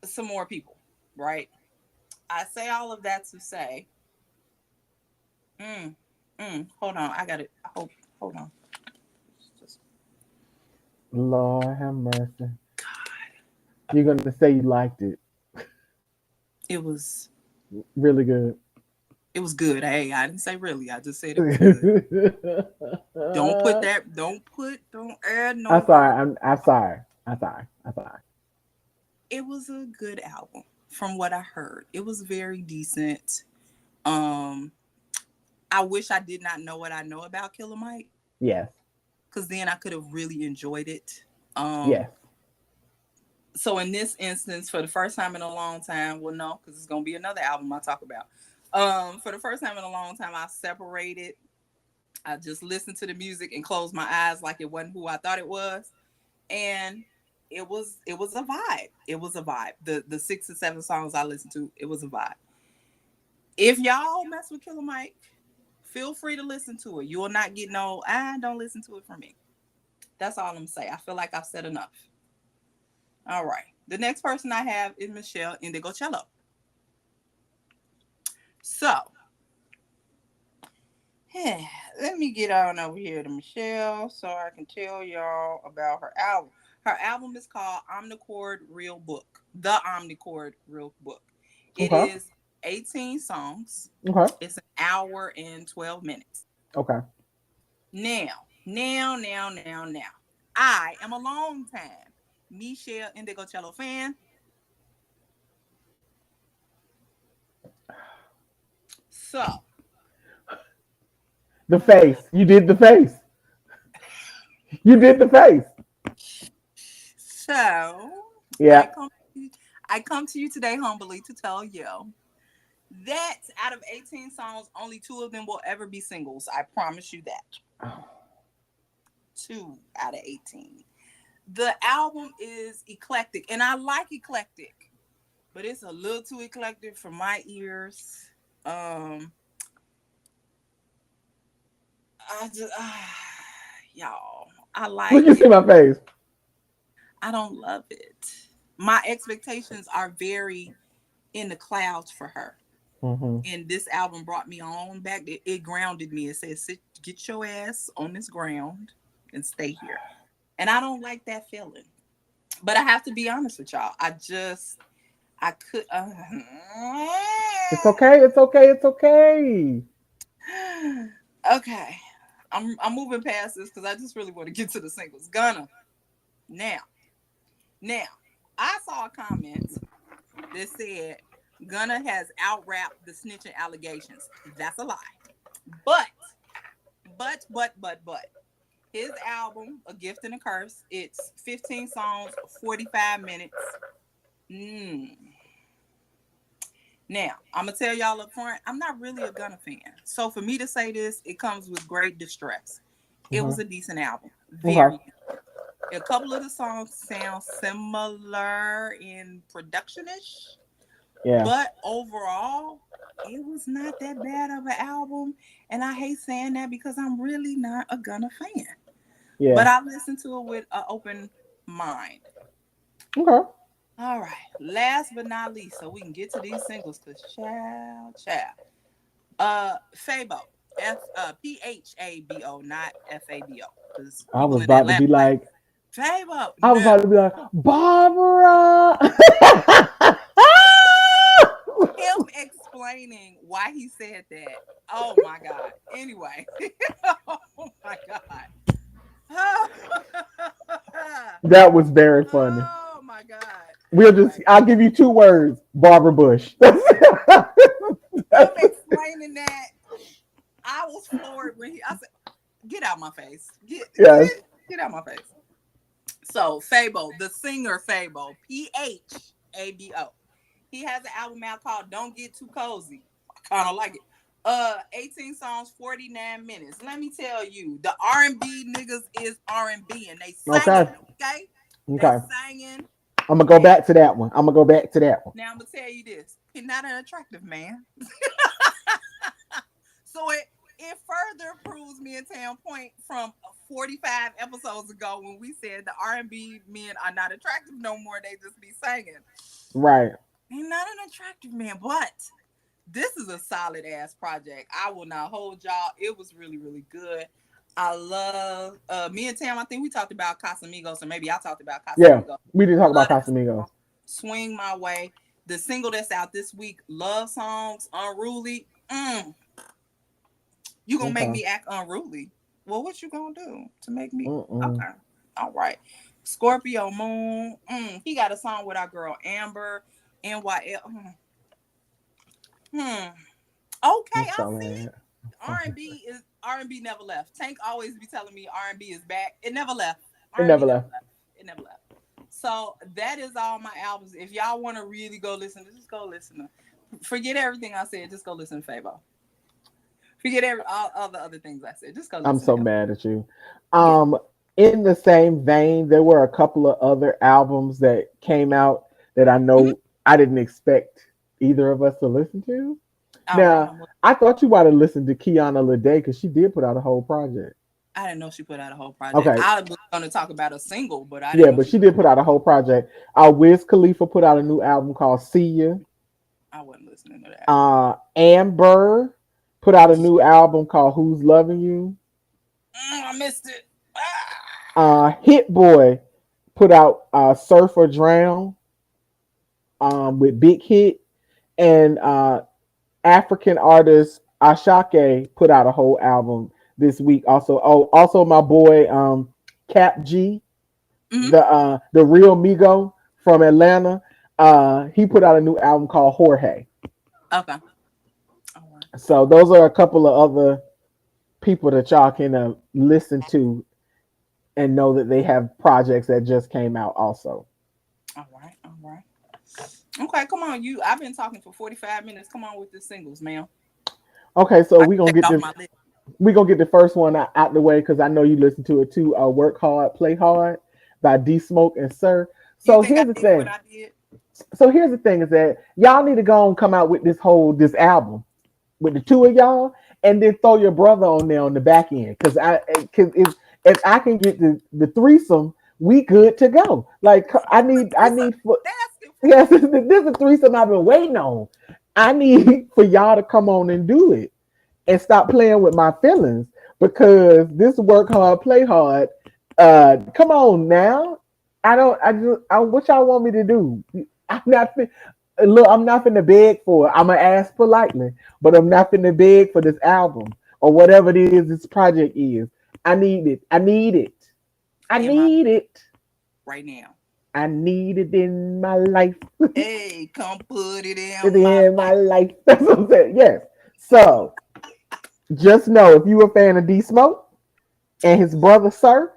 some more people, right? I say all of that to say, mm, hold on, I got it. Hold on. Just, Lord have mercy. You're gonna say you liked it. it was Really good. it was good. Hey, I didn't say really. I just said it was good. I'm Don't put that. Don't add no sorry. word. I'm sorry. I'm sorry. I'm sorry. It was a good album from what I heard. It was very decent. Um, I wish I did not know what I know about Killer Mike, Yes. because then I could have really enjoyed it. Um, Yes. so in this instance, for the first time in a long time, well, no, because it's gonna be another album I talk about. For the first time in a long time, I separated. I just listened to the music and closed my eyes like it wasn't who I thought it was, and it was a vibe. It was a vibe. The 6 or 7 songs I listened to, it was a vibe. If y'all mess with Killer Mike, feel free to listen to it. You will not get no. I don't listen to it from me. That's all I'm gonna say. I feel like I've said enough. All right. The next person I have is Michelle Indigocello. So, let me get on over here to Michelle so I can tell y'all about her album. Her album is called Omnicord Real Book. The Omnicord Real Book. It Okay. is 18 songs. Okay. It's an hour and 12 minutes. Okay. Now. I am a long time Michelle Indigocello fan. So, The face. You did the face. You did the face. so I Yeah. come I come to you today humbly to tell you That out of 18 songs, only two of them will ever be singles. I promise you that. Two out of 18. The album is eclectic, and I like eclectic, but it's a little too eclectic for my ears. Um, I just, y'all, I Look, like you see it. my face. I don't love it. My expectations are very in the clouds for her. Hmm. And this album brought me on back. It grounded me. It said, "Sit, get your ass on this ground and stay here." And I don't like that feeling. But I have to be honest with y'all. I could. It's okay. It's okay. It's okay. Okay, I'm moving past this because I just really want to get to the singles. Gunna. Now, now, I saw a comment that said Gunna has out rapped the snitching allegations. That's a lie. But, but, his album, A Gift and a Curse, it's 15 songs, 45 minutes. Mm. Now, I'm gonna tell y'all up front, I'm not really a Gunna fan. So for me to say this, it comes with great distress. It Hmm. was a decent album. Okay. Very A couple of the songs sound similar in production-ish, Yeah. but overall, it was not that bad of an album. And I hate saying that because I'm really not a Gunna fan. But Yeah. I listened to it with an open mind. Okay. All right. Last but not least, so we can get to these singles, cause child. Fabo. Phabo, not Fabo. Because I people was in about to Atlanta be like like, Fabo. I was No. about to be like, Barbara. Him explaining why he said that. Oh my God. Anyway. Oh my God. That was very funny. Oh my God. We'll just, Anyway, I'll give you two words, Barbara Bush. him explaining that, I was floored when I said, get out my face. Yes. Get out my face. So Fabo, the singer Fabo, Phabo. He has an album out called Don't Get Too Cozy. I kind of like it. 18 songs, 49 minutes. Let me tell you, the R&B niggas is R&B and they Okay. singing, okay? They Okay. singing. I'm gonna go And back to that one. I'm gonna go back to that one. now I'm gonna tell you this. He's not an attractive man. So it further proves me and Tam Point from 45 episodes ago when we said the R&B men are not attractive no more. They just be singing. Right. He's not an attractive man, but this is a solid ass project. I will not hold y'all. It was really, really good. I love me and Tam. I think we talked about Casamigos, or maybe I talked about Yeah. Casamigos. We did talk about Love that Casamigos. song. Swing My Way. The single that's out this week, Love Songs, Unruly. You gonna make Okay. me act unruly. Well, what you gonna do to make me? Mm-mm. Okay. All right. Scorpio Moon. He got a song with our girl Amber. NYL. Hmm. I'm Okay, I so see it. mad. R&B never left. Tank always be telling me R&B is back. It never left. It R&B never never left. left. It never left. So that is all my albums. If y'all want to really go listen, just go listen. Forget everything I said. Just go listen to Fabo. Forget all the other things I said. Just go I'm listen to so him. mad at you. Yeah. In the same vein, there were a couple of other albums that came out that I Mm-hmm. know I didn't expect either of us to listen to. All right. Now, I thought you might have listened to Kiana Lede because she did put out a whole project. I didn't know she put out a whole project. Okay, I was going to talk about a single, but I didn't yeah, know but she she put. did put out a whole project. Wiz Khalifa put out a new album called See Ya. I wasn't listening to that. Amber put out a new album called Who's Loving You. I missed it. Hit Boy put out Surf or Drown with Big Hit, and African artist Ashake put out a whole album this week. Also my boy Cap G, Mm-hmm. the real Migo from Atlanta. He put out a new album called Jorge. Okay. All right. So those are a couple of other people that y'all can listen to and know that they have projects that just came out also. All right. All right. Okay, come on. I've been talking for 45 minutes. Come on with the singles, ma'am. Okay, so I checked off my list. we gonna get the first one out the way because I know you listen to it too. Work hard, play hard by D Smoke and Sir. You So think I here's the did what thing. I did? So here's the thing is that y'all need to go and come out with this album with the two of y'all, and then throw your brother on there on the back end. Cause if I can get the threesome, we good to go. Like I Threesome. need for Asking for yes, this is the threesome I've been waiting on. I need for y'all to come on and do it and stop playing with my feelings because this work hard, play hard. Come on now. I don't. what y'all want me to do? I'm not. Look, I'm not finna beg for it. I'm gonna ask politely, but I'm not finna beg for this album or whatever it is this project is. I need it. I need it. I in my need it. right now. I need it in my life. Hey, come put it It in my in life. my life. That's what I'm saying. Yes. So just know if you a fan of D Smoke and his brother Sir,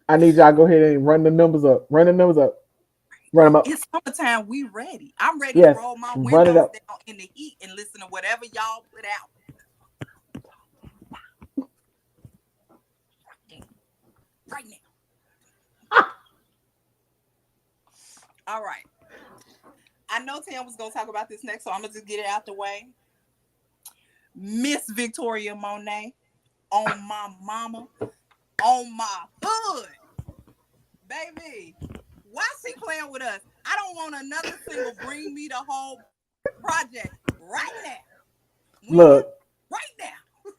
I need y'all to go ahead and run the numbers up. Run the numbers up. Run them up. It's summertime. We ready. I'm ready to Yes. roll my Run it windows up. down in the heat and listen to whatever y'all put out. Right now. Right now. All right. I know Tam was gonna talk about this next, so I'm gonna just get it out the way. Miss Victoria Monet on my mama, on my hood, baby. Why she playing with us? I don't want another single. Bring me the whole project right now. We need Look, right now.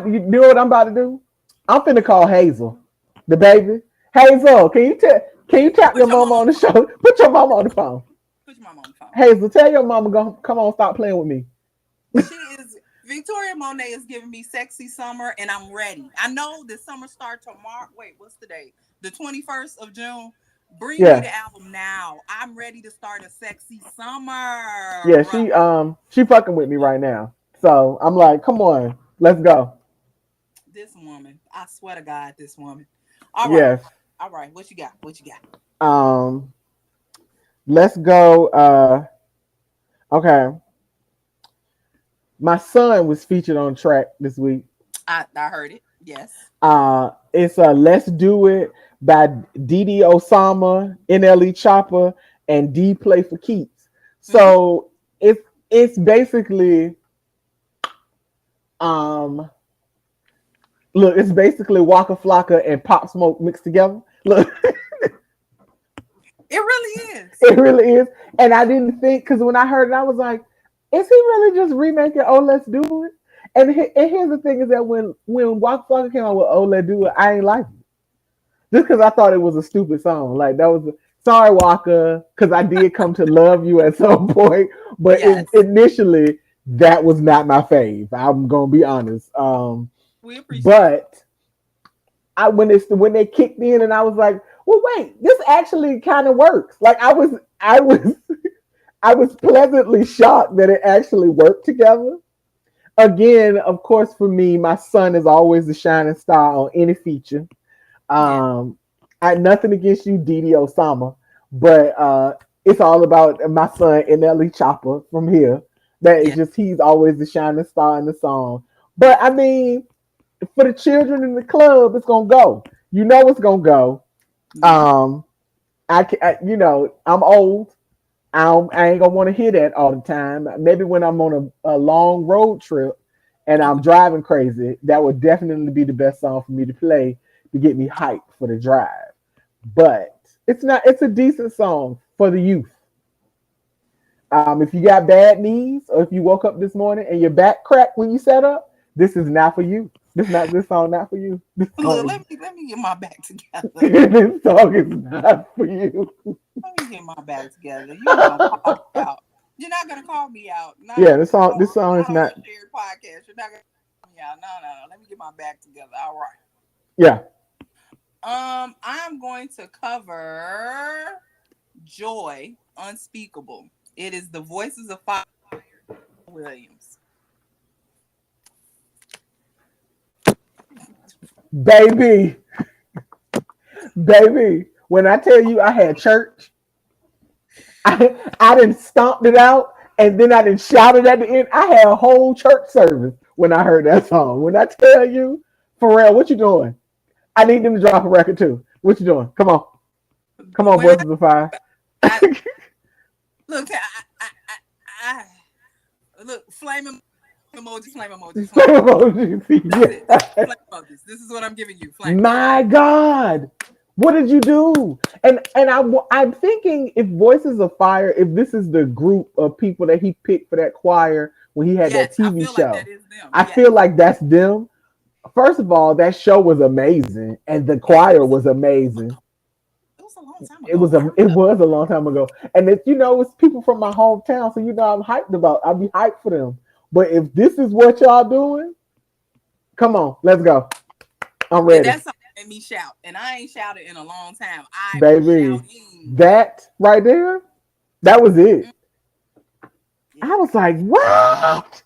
you know what I'm about to do? I'm finna call Hazel, the baby. Hazel, can you tap Put your your mama mom on on the the phone. show? Put your mama on the phone. Put your mom on the phone. Hazel, tell your mama go come on, stop playing with me. She is Victoria Monet is giving me sexy summer, and I'm ready. I know the summer start tomorrow. Wait, what's the date? The 21st of June. Bring me Yeah, the album now. I'm ready to start a sexy yeah. summer. She fucking with me right now. So I'm like, come on, let's go. This woman, I swear to God, this woman. All right, Yes. all right. What you got? What you got? Um, let's go. Okay. My son was featured on track this week. I heard it. Yes. It's Let's Do It by Didi Osama, NLE Chopper, and D Play for Keeps. Mm-hmm. So it's basically um look, it's basically Waka Flocka and Pop Smoke mixed together. Look, It really is. it really is. And I didn't think because when I heard it, I was like, is he really just remaking Oh Let's Do It? And here's the thing is that when Waka Flocka came out with Oh Let's Do It, I ain't like it. Just because I thought it was a stupid song. Like that was sorry Walker, because I did come to love you at some point, but Yes. initially that was not my fave. I'm gonna be honest. We appreciate it. But when they kicked in and I was like, well, wait, this actually kind of works. Like I was pleasantly shocked that it actually worked together. Again, of course, for me, my son is always the shining star on any feature. Yeah. Um, I had nothing against you, Didi Osama, but it's all about my son NLE Chopper from here. That is Yeah. just he's always the shining star in the song. But I mean, for the children in the club, it's gonna go. You know it's gonna go. Yeah. Um, I'm old. I ain't gonna want to hear that all the time. Maybe when I'm on a long road trip and I'm Okay. driving crazy, that would definitely be the best song for me to play to get me hyped for the drive. But it's not. It's a decent song for the youth. If you got bad knees or if you woke up this morning and your back cracked when you sat up, this is not for you. This song not for you. This Look, song is let me get my back together. this song is not for you. Let me get my back together. You ain't gonna call me out. You're not gonna call me out. Yeah, this song is Not on a not. shared podcast. You're not gonna call me out. No, no, no. Let me get my back together. All right. Yeah. I'm going to cover Joy Unspeakable. It is the voices of Fire Williams. Baby, baby. When I tell you I had church, I didn't stomped it out, and then I didn't shout it at the end. I had a whole church service when I heard that song. When I tell you, Pharrell, what you doing? I need them to drop a record too. What you doing? Come on, When Voices of Fire. I look, look, flame emojis, flame emojis. That's it. That's Yeah. flame emojis. This is what I'm giving you, flame emojis. My God, what did you do? I'm thinking if Voices of Fire, if this is the group of people that he picked for that choir when he had that Yes, I TV feel like show, that is them. I Yes, feel like that's them. First of all, that show was amazing, and the yes. choir was amazing. It was a long time ago. Hurry It up. was a long time ago, and it's it's people from my hometown, so I'm hyped about. I'll be hyped for them. But if this is what y'all doing, come on, let's go. I'm Yeah, ready, that song made me shout, and I ain't shouted in a long time. I was baby. shouting. That right there, that was it. Mm, I yeah. was like, what?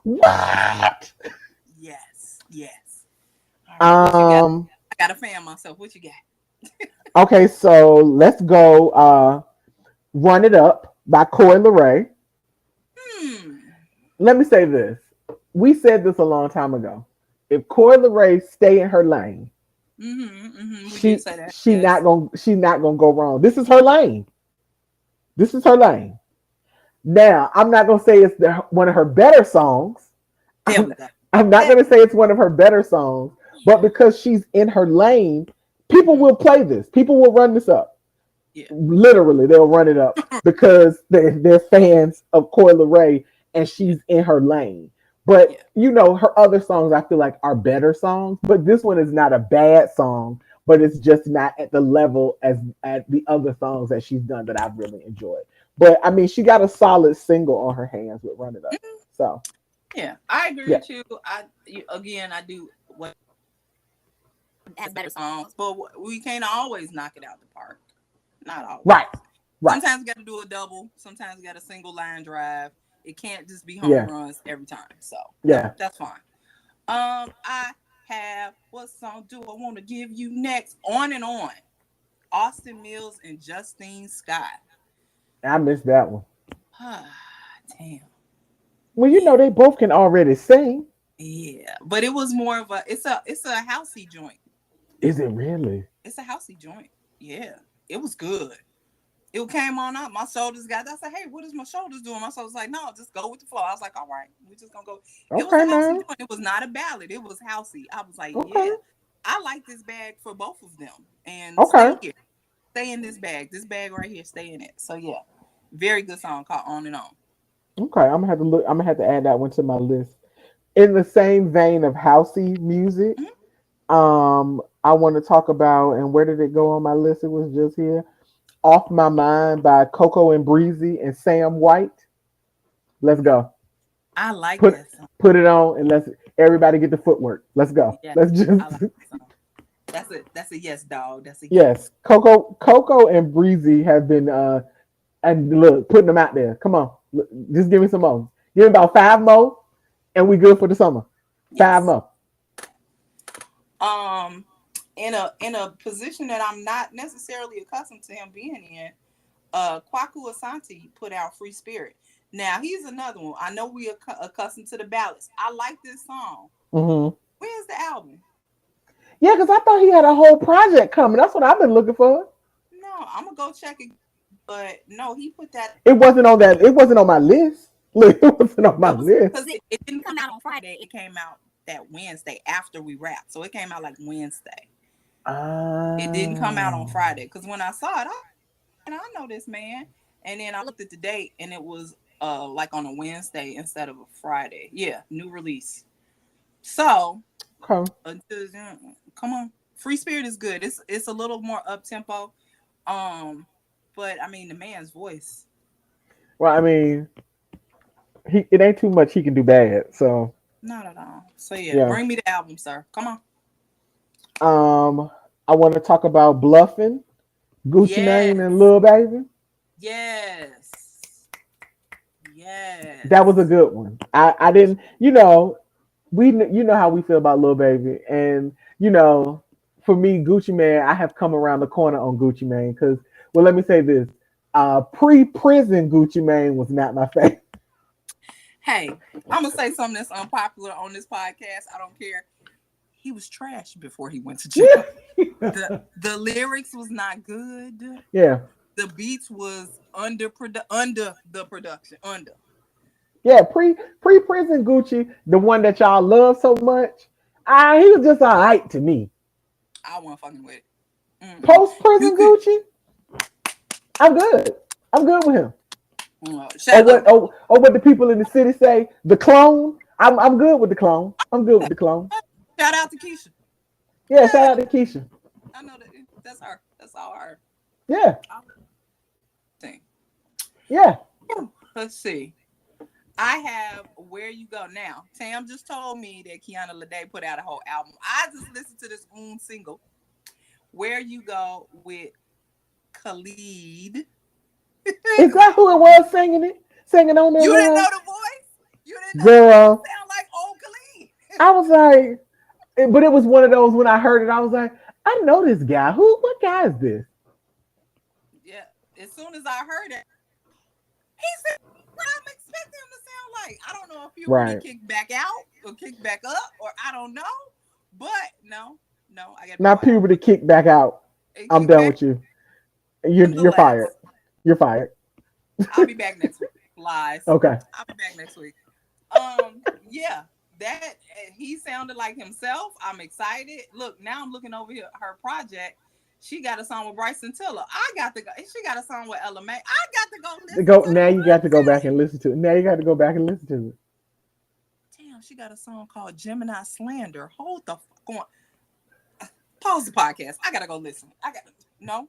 What? Yes. Yes. All right. What you got? Um. I gotta fan myself. What you got? Okay, so let's go. Run It Up by Coi Leray. Hmm. Let me say this. We said this a long time ago. If Coi Leray stay in her lane, Mm-hmm. Mm-hmm. We did say that. Yes. she's not gonna go wrong. This is her lane. This is her lane. Now, I'm not gonna say it's one of her better songs. There I'm, we go. I'm not There gonna we say it's one of her better songs, but because she's in her lane, go. people will play this. People will run this up. Yeah. Literally, they'll run it up because they're fans of Coi Leray and Yeah. she's in her lane. But Yeah. her other songs I feel like are better songs. But this one is not a bad song, but it's just not at the level as at the other songs that she's done that I've really enjoyed. But I mean, she got a solid single on her hands with "Run It Up." Mhm. So Yeah. I agree yeah, with you. Again, I do what has better songs, but we can't always knock it out the park. Not right, always. right, Sometimes we got to do a double. Sometimes we got a single line drive. It can't just be home yeah, runs every time. So no, yeah. that's fine. I have what song do I want to give you next? On and On. Austin Mills and Justine Scott. I missed that one. Damn. Well, Yeah. they both can already sing. Yeah. But it was more of a it's a housey joint. Is it really? It's a housey joint. Yeah. It was good. It came on up. My shoulders got. I said, "Hey, what is my shoulders doing?" My shoulders like, "No, just go with the flow." I was like, "All right, we just gonna go." It was a Okay, housey now. joint. It was not a ballad. It was housey. I was like, Okay, "Yeah, I like this bag for both of them, and okay. stay here, stay in this bag. This bag right here, stay in it." So yeah, very good song called "On and On." Okay, I'm gonna have to look. I'm gonna have to add that one to my list. In the same vein of housey music, Mhm. I want to talk about and where did it go on my list? It was just here. Off My Mind by Coco and Breezy and Sam White. Let's go. I like Put that song. put it on and let's everybody get the footwork. Let's go. Yeah, Let's just I like that song. That's a yes, dog. That's a yes. yes. Coco and Breezy have been and look putting them out there. Come on, just give me some more. Give me about five more, and we good for the summer. Five Yes. more. Um, in a position that I'm not necessarily accustomed to him being in, Kwaku Asante put out Free Spirit. Now he's another one. I know we are accustomed to the ballads. I like this song. Mm-hmm. Where's the album? Yeah, because I thought he had a whole project coming. That's what I've been looking for. No, I'm gonna go check it. But no, he put that. It wasn't on that. It wasn't on my list. Look, it wasn't on my It was because list. it didn't come out on Friday. It came out that Wednesday after we wrapped. So it came out like Wednesday. It didn't come out on Ah, Friday. Because when I saw it, and I know this man. And then I looked at the date and it was like on a Wednesday instead of a Friday. Yeah, new release. So okay. until come on, Free Spirit is good. It's a little more up tempo. Um, but I mean the man's voice, Well, I mean, it ain't too much he can do bad. So not at all. So yeah, yeah. bring me the album, sir. Come on. Um, I want to talk about bluffing, Gucci Mane and Yes, Lil Baby. yes, That was a yes. good one. I didn't. You know how we feel about Lil Baby, and for me, Gucci Mane, I have come around the corner on Gucci Mane because, well, let me say this. Pre-prison Gucci Mane was not my favorite. Hey, I'm gonna say something that's unpopular on this podcast. I don't care. He was trash before he went to jail. The lyrics was not good. Yeah. The beats was under the production. Under. Yeah, pre-prison Gucci, the one that y'all love so much. He was just alright to me. I wasn't fucking with it. Mm-mm. Post You prison could Gucci, I'm good. I'm good with him. Or shut what? up. Or what the people in the city say? The clone. I'm good with the clone. I'm good with the clone. Shout out to Keisha. Yeah, shout Yeah, out to Keisha. I know that. That's her. That's all her. Yeah, Thing. yeah. Let's see. I have Where You Go Now. Tam just told me that Kiana Lede put out a whole album. I just listened to this own single, Where You Go with Khalid. Is that who it was singing it? Singing on there You with didn't her? know the voice? You didn't know the voice? It Girl, sound like old Khalid. I was like, but it was one of those when I heard it, I was like, I know this guy. What guy is this? Yeah. As soon as I heard it, he said what I'm expecting him to sound like. I don't know if puberty Right. kicked back out or kicked back up, or I don't know. But no, I gotta be Not quiet. puberty kick back out. It I'm kicked done back. with you. You're fired. Nonetheless, You're fired. I'll be back next week. Lies. Okay. I'll be back next week. Yeah, that he sounded like himself. I'm excited. Look, now I'm looking over here her project. She got a song with Bryson Tiller. I got to go. She got a song with Ella May. I got to go listen Go to now. the You got to go back project. and listen to it. Now you got to go back and listen to it. Damn, she got a song called Gemini Slander. Hold the fuck on. Pause the podcast. I gotta go listen. I got no,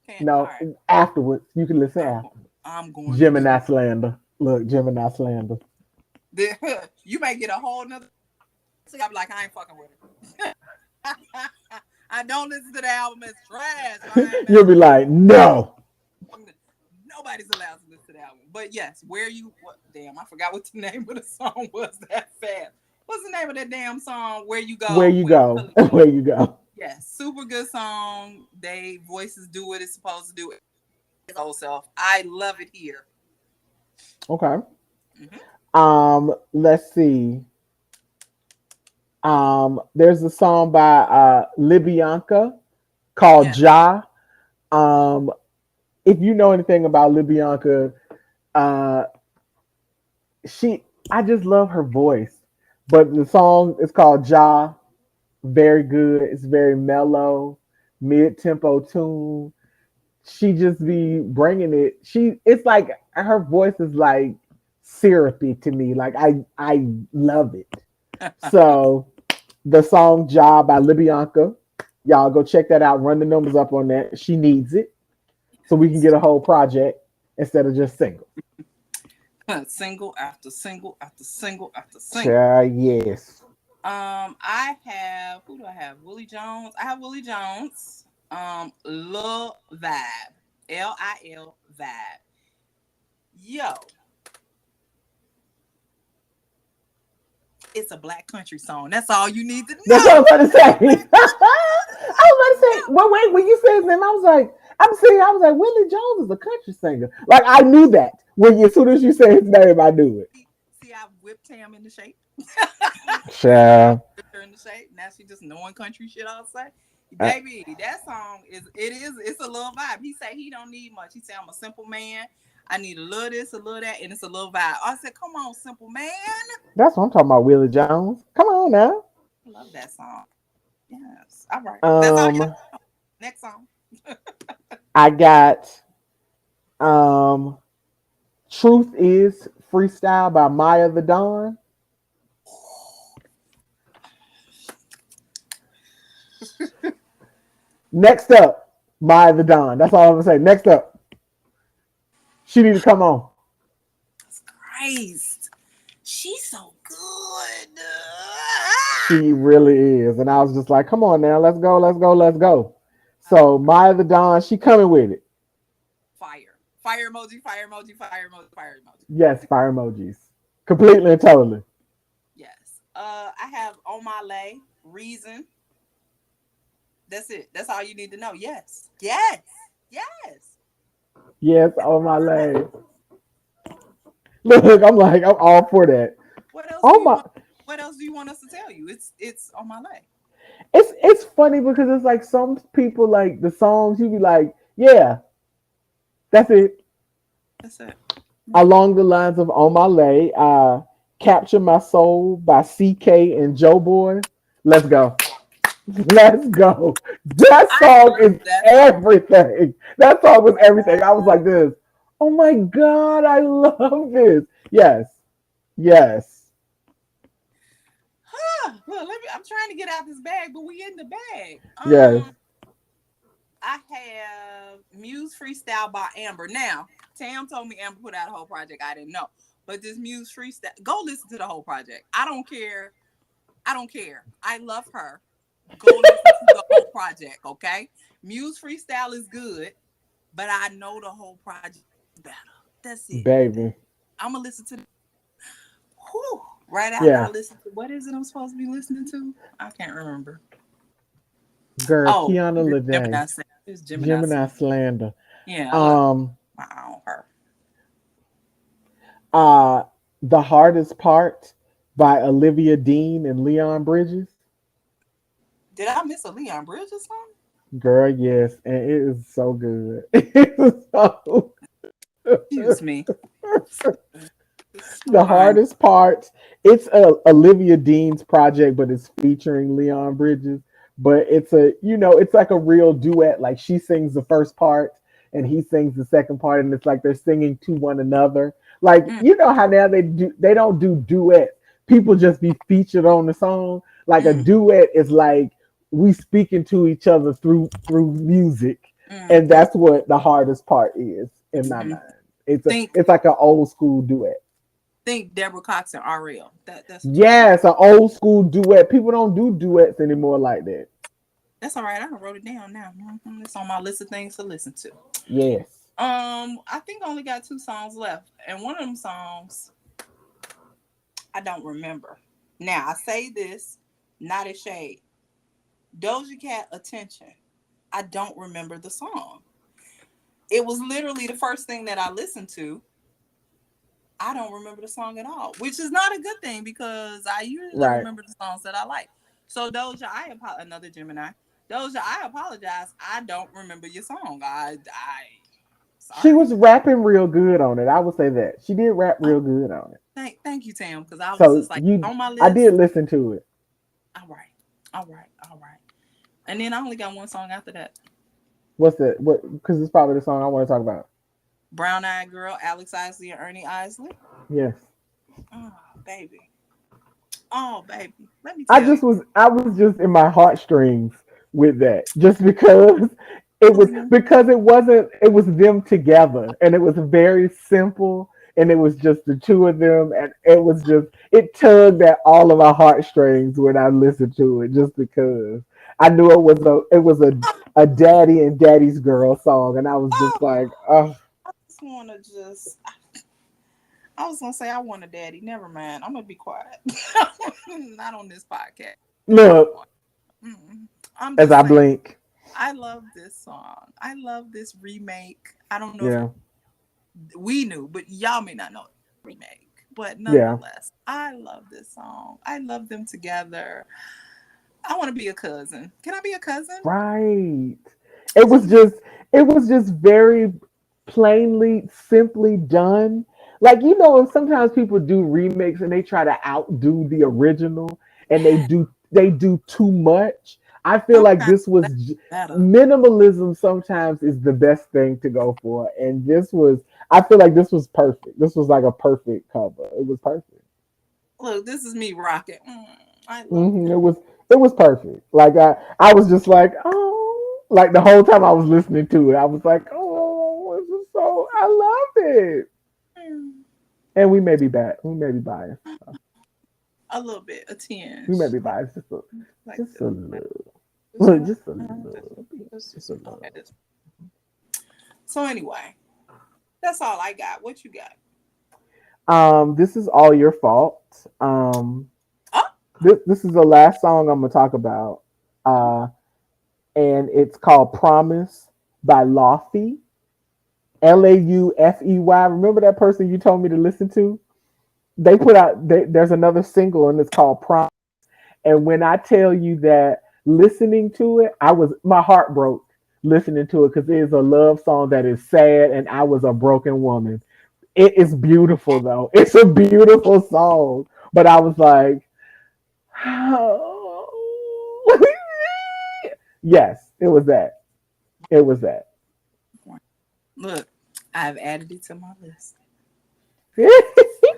can't. All No, right. afterwards you can listen I'm after. I'm going to do Gemini it. slander. Look, Gemini slander. You may get a whole nother. See, I'm like, I ain't fucking with it. I don't listen to the album. It's trash. I ain't You'll be messing with like, no. it. Nobody's allowed to listen to the album. But yes, damn, I forgot what the name of the song was that fast. What's the name of that damn song? Where You Where Go you with go? Khalid. Where you go? Yes, super good song. They voices do what it's supposed to do. Its whole self. I love it here. Okay. Mm-hmm. Let's see. There's a song by Libyanka called Yes. Ja. Um, if you know anything about Libyanka, uh, I just love her voice. But the song is called Ja. Very good. It's very mellow, mid tempo tune. She just be bringing it. It's like her voice is like syrupy to me. Like I love it. So the song "Job" by Libyanka, y'all go check that out. Run the numbers up on that. She needs it so we can get a whole project instead of just singles. Single after single after single after single. Child, yes. I have who do I have? Willie Jones. I have Willie Jones. Lil Vibe. Lil Vibe. Yo, it's a black country song. That's all you need to That's what know. I'm about to say. I was about to say, No. well, wait, when you said his name, I was like, I was like, Willie Jones is a country singer. Like I knew that as soon as you said his name, I knew it. See, I whipped Tam into shape. I Child. whipped her into shape. Now she just knowing country shit. I'll say, Uh, baby, that song it's a little vibe. He say he don't need much. He say I'm a simple man. I need a little this, a little that, and it's a little vibe. I said, come on, simple man. that's what I'm talking about, Willie Jones. Come on now. I love that song. Yes. All right. That's all you have. Um, Next song. I got um, "Truth Is" freestyle by Maya the Dawn. Next up, Maya the Dawn. That's all I'm gonna say. Next up, she need to come on. Christ. She's so good. She really is. And I was just like, come on now, let's go, let's go, let's go. So Maya the Dawn, she coming with it. Fire. Fire emoji, fire emoji, fire emoji, fire emoji. Yes, fire emojis. Completely and totally. Yes. I have On My Lay, Reason. That's it. That's all you need to know. Yes. Yes. Yes. Yes, on my leg. Look, I'm all for that. What else do Oh you my, want? What else do you want us to tell you? It's on my leg. it's funny because it's like some people like the songs you be like, yeah, that's it. That's it. Yeah. Along the lines of On My Lay, Capture My Soul by CK and Joe Boy. Let's go. Let's go. That I song love is that song. everything. That song was everything. I was like this. Oh my God, I love this. Yes. Yes. Look, let me. I'm trying to get out this bag, but we in the bag. Yes. I have Muse Freestyle by Amber. Now, Tam told me Amber put out a whole project. I didn't know, but this Muse Freestyle, go listen to the whole project. I don't care. I don't care. I love her. Go listen to the whole project, okay? Muse Freestyle is good, but I know the whole project is better. That's it. Baby. I'm gonna listen to the whew, right after I Yeah. listen to what is it I'm supposed to be listening to? I can't remember. Girl, Oh, Kiana this Lede. Gemini Sam. This Gemini Gemini Sam. Slander. Yeah, I love Um her. uh The Hardest Part by Olivia Dean and Leon Bridges. Did I miss a Leon Bridges song? Girl, yes, and it is so good. It is so Excuse me. the Fine. hardest part. It's a Olivia Dean's project, but it's featuring Leon Bridges. But it's a it's like a real duet. Like she sings the first part and he sings the second part, and it's like they're singing to one another. Like Mm, you know how now they don't do duets. People just be featured on the song. Like a mm, duet is like we speaking to each other through music, and mm, that's what the hardest part is in my mm. mind. It's a Think it's like an old school duet. think Deborah Cox and Ariel. That's what you're thinking. Yes, an old school duet. People don't do duets anymore like that. That's all right. I wrote it down now. It's on my list of things to listen to. Yes. I think I only got two songs left, and one of them songs I don't remember. Now I say this, not a shade. Doja Cat, Attention. I don't remember the song. It was literally the first thing that I listened to. I don't remember the song at all, which is not a good thing because I usually Right. remember the songs that I like. So Doja, another Gemini. Doja, I apologize. I don't remember your song. I She sorry. was rapping real good on it. I would say that. She did rap Oh, real good on it. thank you, Tam, because I was So just like you on my I did list. listen to it. All right, all right. And then I only got one song after that. What's the what because it's probably the song I want to talk about. Brown Eyed Girl, Alex Isley and Ernie Isley. Yes. Oh baby, oh baby. Let me I tell you. just was I was just in my heartstrings with that. Just because it was them together and it was very simple and it was just the two of them and it tugged at all of my heartstrings when I listened to it just because I knew it was a daddy and daddy's girl song and I was just Oh, like, oh I just want to just. I was gonna say I want a daddy. Never mind. I'm gonna be quiet. Not on this podcast. Let me be look quiet. Mm-mm. I'm as just I saying. blink. I love this song. I love this remake. I don't know if Yeah. we knew, but y'all may not know remake. But Yeah. nonetheless, I love this song. I love them together. I want to be a cousin. Can I be a cousin? Right. It was just it was just very plainly, simply done. Like and sometimes people do remakes and they try to outdo the original and Yeah. they do too much. I feel like Sometimes this was that's better. minimalism sometimes is the best thing to go for. And I feel like this was perfect. This was like a perfect cover. It was perfect. Look, this is me rocking. I love Hmm. this. It was perfect. Like I was just like, oh, like the whole time I was listening to it, I was like, oh, this is so I love it. Mm, And we may be bad. We may be biased. a little bit, a We may tinge, be biased like just a this. little, Just one. just a little bit, just a Okay. little. So anyway, that's all I got. What you got? This is all your fault. Oh, This is the last song I'm gonna talk about. Uh, and it's called "Promise" by Lofty. Laufey. Remember that person you told me to listen to? They put out. There's another single and it's called Prom. And when I tell you that listening to it, my heart broke listening to it because it is a love song that is sad, and I was a broken woman. It is beautiful though. It's a beautiful song, but I was like, oh. Yes, it was that. It was that. Look, I've added it to my list.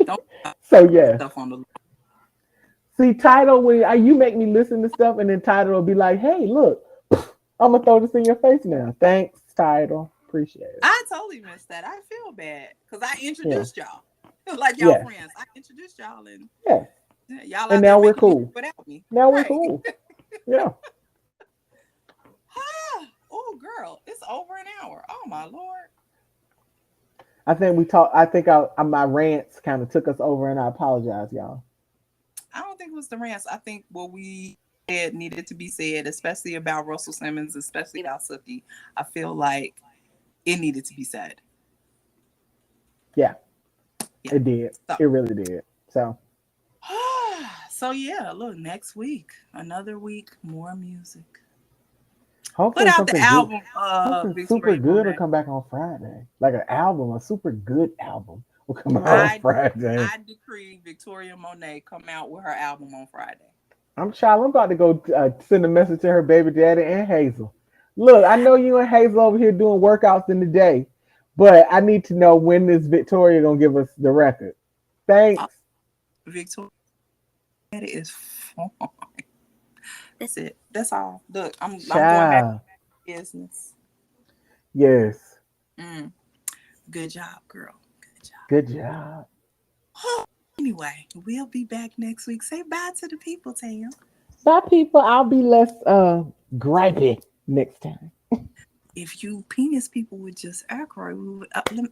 Don't So put yes. stuff on the list. See, Title, when you make me listen to stuff, and then Title will be like, "Hey, look, I'm gonna throw this in your face now." Thanks, Title. Appreciate it. I totally missed that. I feel bad because I Yeah. introduced y'all. Like y'all Yes. friends. I introduced y'all and Yes. y'all And out there now we're making music cool. without me. Now we're Right. cool. Yeah. Oh, girl, it's over an hour. Oh my lord. I think we talked. I think my rants kind of took us over, and I apologize, y'all. I don't think it was the rants. I think what we said needed to be said, especially about Russell Simmons, especially about Suki. I feel like it needed to be said. Yeah, Yeah. it did. So It really did. So so yeah, look, next week, another week, more music. Put hopefully out the something good, album, something super Victoria good will Monet. come back on Friday. Like an album, a super good album will come out on I Friday. I decree Victoria Monet come out with her album on Friday. I'm about to go send a message to her baby daddy and Hazel. Look, I know you and Hazel over here doing workouts in the day, but I need to know when is Victoria gonna give us the record. Uh, Thanks. Victoria is fun. That's it. That's all. Look, I'm going back Child. to business. Yes. Mm, good job, girl. Good Good job. job. Anyway, we'll be back next week. Say bye to the people, Tam. Bye, people. I'll be less gripey next time. If you penis people would just act right, we would, let me